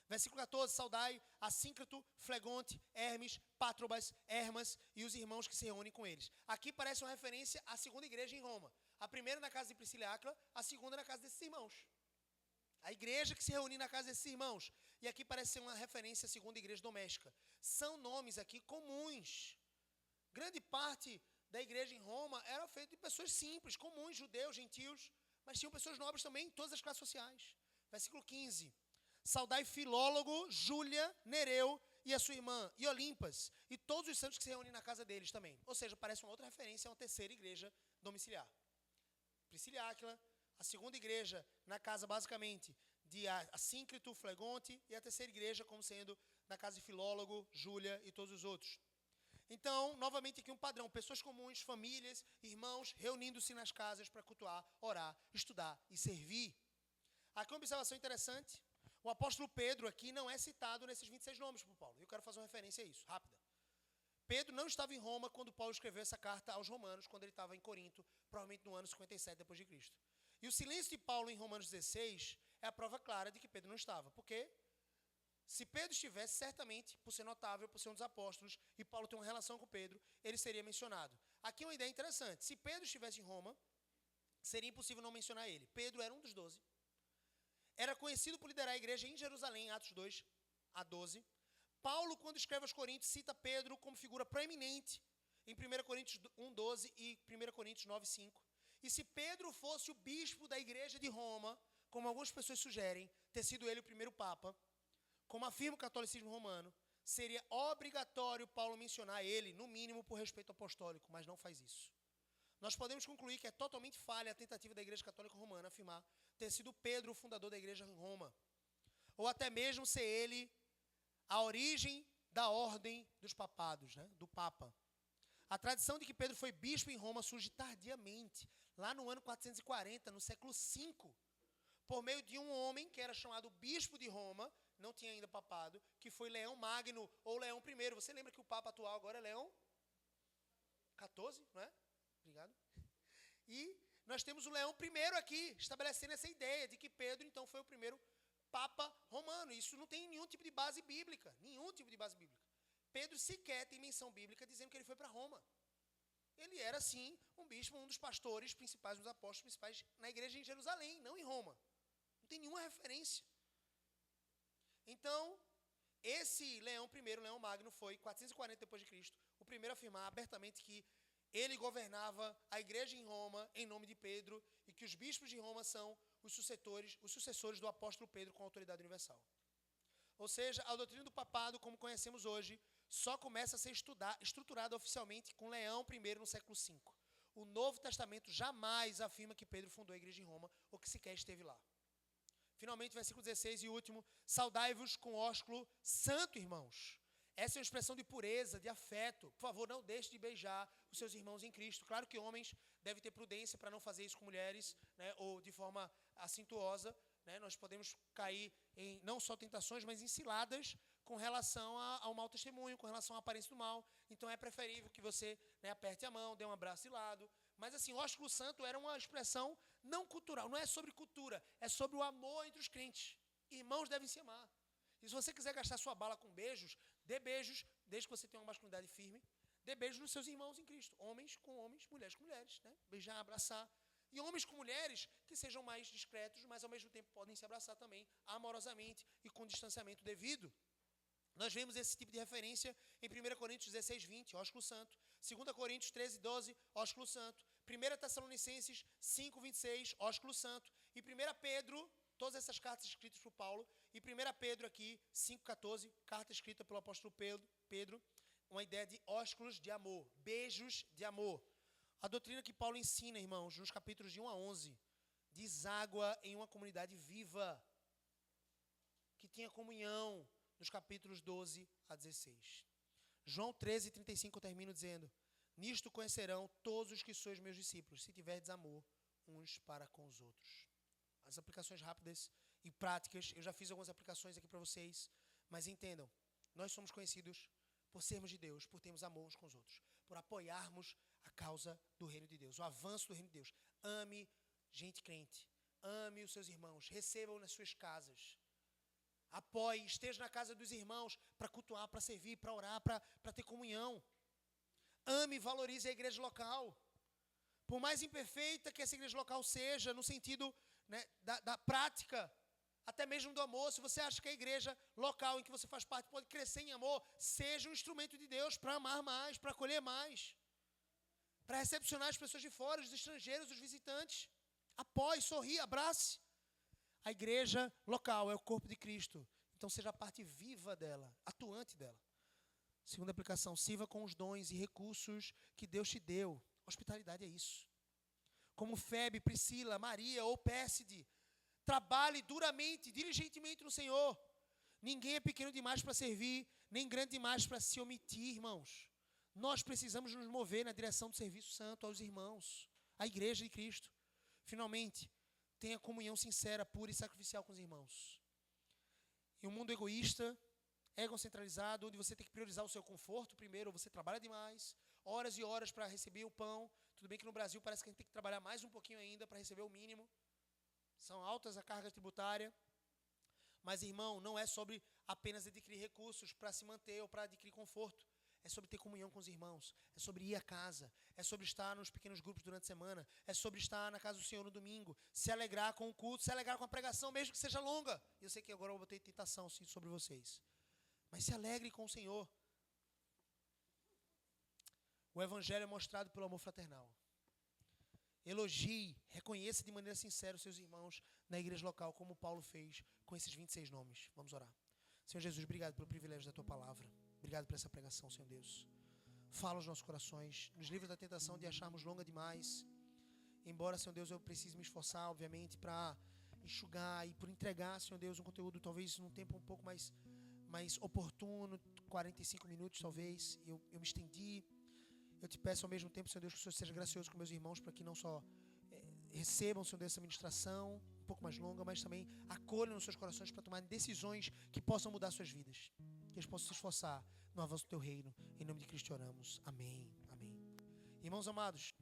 Versículo 14, saudai Assíncrito, Flegonte, Hermes, Pátrobas, Hermas e os irmãos que se reúnem com eles. Aqui parece uma referência à segunda igreja em Roma. A primeira na casa de Priscila e Áquila, a segunda na casa desses irmãos. A igreja que se reúne na casa desses irmãos. E aqui parece ser uma referência à segunda igreja doméstica. São nomes aqui comuns. Grande parte da igreja em Roma era feita de pessoas simples, comuns, judeus, gentios, mas tinham pessoas nobres também, em todas as classes sociais. Versículo 15. Saudai Filólogo, Júlia, Nereu e a sua irmã, e Olimpas, e todos os santos que se reúnem na casa deles também. Ou seja, parece uma outra referência a uma terceira igreja domiciliar. Priscila e Áquila, a segunda igreja na casa, basicamente, de Assíncrito, Flegonte, e a terceira igreja como sendo na casa de Filólogo, Júlia e todos os outros. Então, novamente aqui um padrão, pessoas comuns, famílias, irmãos, reunindo-se nas casas para cultuar, orar, estudar e servir. Aqui uma observação interessante, o apóstolo Pedro aqui não é citado nesses 26 nomes por Paulo. Eu quero fazer uma referência a isso, rápida. Pedro não estava em Roma quando Paulo escreveu essa carta aos romanos, quando ele estava em Corinto, provavelmente no ano 57 depois de Cristo. E o silêncio de Paulo em Romanos 16 é a prova clara de que Pedro não estava. Por quê? Se Pedro estivesse, certamente, por ser notável, por ser um dos apóstolos, e Paulo tem uma relação com Pedro, ele seria mencionado. Aqui uma ideia interessante. Se Pedro estivesse em Roma, seria impossível não mencionar ele. Pedro era um dos 12. Era conhecido por liderar a igreja em Jerusalém, Atos 2 a 12. Paulo, quando escreve aos Coríntios, cita Pedro como figura proeminente em 1 Coríntios 1:12 e 1 Coríntios 9:5. E se Pedro fosse o bispo da igreja de Roma, como algumas pessoas sugerem, ter sido ele o primeiro papa, como afirma o catolicismo romano, seria obrigatório Paulo mencionar ele, no mínimo por respeito apostólico, mas não faz isso. Nós podemos concluir que é totalmente falha a tentativa da Igreja Católica Romana afirmar ter sido Pedro o fundador da igreja em Roma, ou até mesmo ser ele a origem da ordem dos papados, né, do Papa. A tradição de que Pedro foi bispo em Roma surge tardiamente, lá no ano 440, no século V, por meio de um homem que era chamado bispo de Roma, não tinha ainda papado, que foi Leão Magno ou Leão I. Você lembra que o Papa atual agora é Leão XIV, não é? Obrigado. E nós temos o Leão I aqui, estabelecendo essa ideia de que Pedro, então, foi o primeiro Papa romano. Isso não tem nenhum tipo de base bíblica, nenhum tipo de base bíblica. Pedro sequer tem menção bíblica dizendo que ele foi para Roma. Ele era, sim, um bispo, um dos pastores principais, um dos apóstolos principais na igreja em Jerusalém, não em Roma. Não tem nenhuma referência. Então, esse Leão I, Leão Magno, foi, 440 depois de Cristo, o primeiro a afirmar abertamente que ele governava a igreja em Roma em nome de Pedro e que os bispos de Roma são os sucessores do apóstolo Pedro com autoridade universal. Ou seja, a doutrina do papado, como conhecemos hoje, só começa a ser estruturada oficialmente com Leão I no século V. O Novo Testamento jamais afirma que Pedro fundou a igreja em Roma ou que sequer esteve lá. Finalmente, versículo 16 e último, saudai-vos com ósculo santo, irmãos. Essa é uma expressão de pureza, de afeto. Por favor, não deixe de beijar os seus irmãos em Cristo. Claro que homens devem ter prudência para não fazer isso com mulheres, né, ou de forma assintosa. Né, nós podemos cair em não só tentações, mas em ciladas com relação ao mau testemunho, com relação à aparência do mal. Então é preferível que você, né, aperte a mão, dê um abraço de lado. Mas assim, o ósculo santo era uma expressão não cultural, não é sobre cultura, é sobre o amor entre os crentes. Irmãos devem se amar. E se você quiser gastar sua bala com beijos, dê beijos, desde que você tenha uma masculinidade firme, dê beijos nos seus irmãos em Cristo. Homens com homens, mulheres com mulheres, né? Beijar, abraçar. E homens com mulheres que sejam mais discretos, mas ao mesmo tempo podem se abraçar também amorosamente e com distanciamento devido. Nós vemos esse tipo de referência em 1 Coríntios 16, 20, ósculo santo. 2 Coríntios 13, 12, ósculo santo. 1 Tessalonicenses 5, 26, ósculo santo. E 1 Pedro, todas essas cartas escritas por Paulo. E 1 Pedro aqui, 5, 14, carta escrita pelo apóstolo Pedro. Uma ideia de ósculos de amor, beijos de amor. A doutrina que Paulo ensina, irmãos, nos capítulos de 1 a 11, deságua em uma comunidade viva, que tinha comunhão, nos capítulos 12 a 16. João 13, 35, eu termino dizendo, nisto conhecerão todos os que sois meus discípulos, se tiverdes amor uns para com os outros. As aplicações rápidas e práticas, eu já fiz algumas aplicações aqui para vocês, mas entendam, nós somos conhecidos por sermos de Deus, por termos amor uns com os outros, por apoiarmos a causa do reino de Deus, o avanço do reino de Deus. Ame gente crente, ame os seus irmãos, receba-o nas suas casas. Apoie, esteja na casa dos irmãos para cultuar, para servir, para orar, para ter comunhão. Ame e valorize a igreja local. Por mais imperfeita que essa igreja local seja, no sentido, né, da prática, até mesmo do amor, se você acha que a igreja local em que você faz parte pode crescer em amor, seja um instrumento de Deus para amar mais, para acolher mais, para recepcionar as pessoas de fora, os estrangeiros, os visitantes. Apoie, sorria, abrace. A igreja local é o corpo de Cristo. Então seja a parte viva dela, atuante dela. Segunda aplicação, sirva com os dons e recursos que Deus te deu. Hospitalidade é isso. Como Febe, Priscila, Maria ou Pérside, trabalhe duramente, diligentemente no Senhor. Ninguém é pequeno demais para servir, nem grande demais para se omitir, irmãos. Nós precisamos nos mover na direção do serviço santo aos irmãos, à igreja de Cristo. Finalmente, tenha comunhão sincera, pura e sacrificial com os irmãos. Em um mundo egoísta, egocentralizado, onde você tem que priorizar o seu conforto primeiro, você trabalha demais, horas e horas para receber o pão. Tudo bem que no Brasil parece que a gente tem que trabalhar mais um pouquinho ainda para receber o mínimo. São altas a carga tributária. Mas, irmão, não é sobre apenas adquirir recursos para se manter ou para adquirir conforto. É sobre ter comunhão com os irmãos. É sobre ir à casa. É sobre estar nos pequenos grupos durante a semana. É sobre estar na casa do Senhor no domingo. Se alegrar com o culto, se alegrar com a pregação, mesmo que seja longa. Eu sei que agora eu vou ter tentação sim, sobre vocês. Mas se alegre com o Senhor. O Evangelho é mostrado pelo amor fraternal. Elogie, reconheça de maneira sincera os seus irmãos na igreja local, como Paulo fez com esses 26 nomes. Vamos orar. Senhor Jesus, obrigado pelo privilégio da Tua palavra. Obrigado por essa pregação, Senhor Deus. Fala aos nossos corações. Nos livra da tentação de acharmos longa demais. Embora, Senhor Deus, eu precise me esforçar, obviamente, para enxugar e por entregar, Senhor Deus, um conteúdo talvez num tempo um pouco mais oportuno, 45 minutos talvez. Eu me estendi. Eu te peço ao mesmo tempo, Senhor Deus, que o Senhor seja gracioso com meus irmãos para que não só recebam, Senhor Deus, essa ministração um pouco mais longa, mas também acolham nos seus corações para tomarem decisões que possam mudar suas vidas. Que eles possam se esforçar no avanço do Teu reino. Em nome de Cristo oramos. Amém. Amém. Irmãos amados,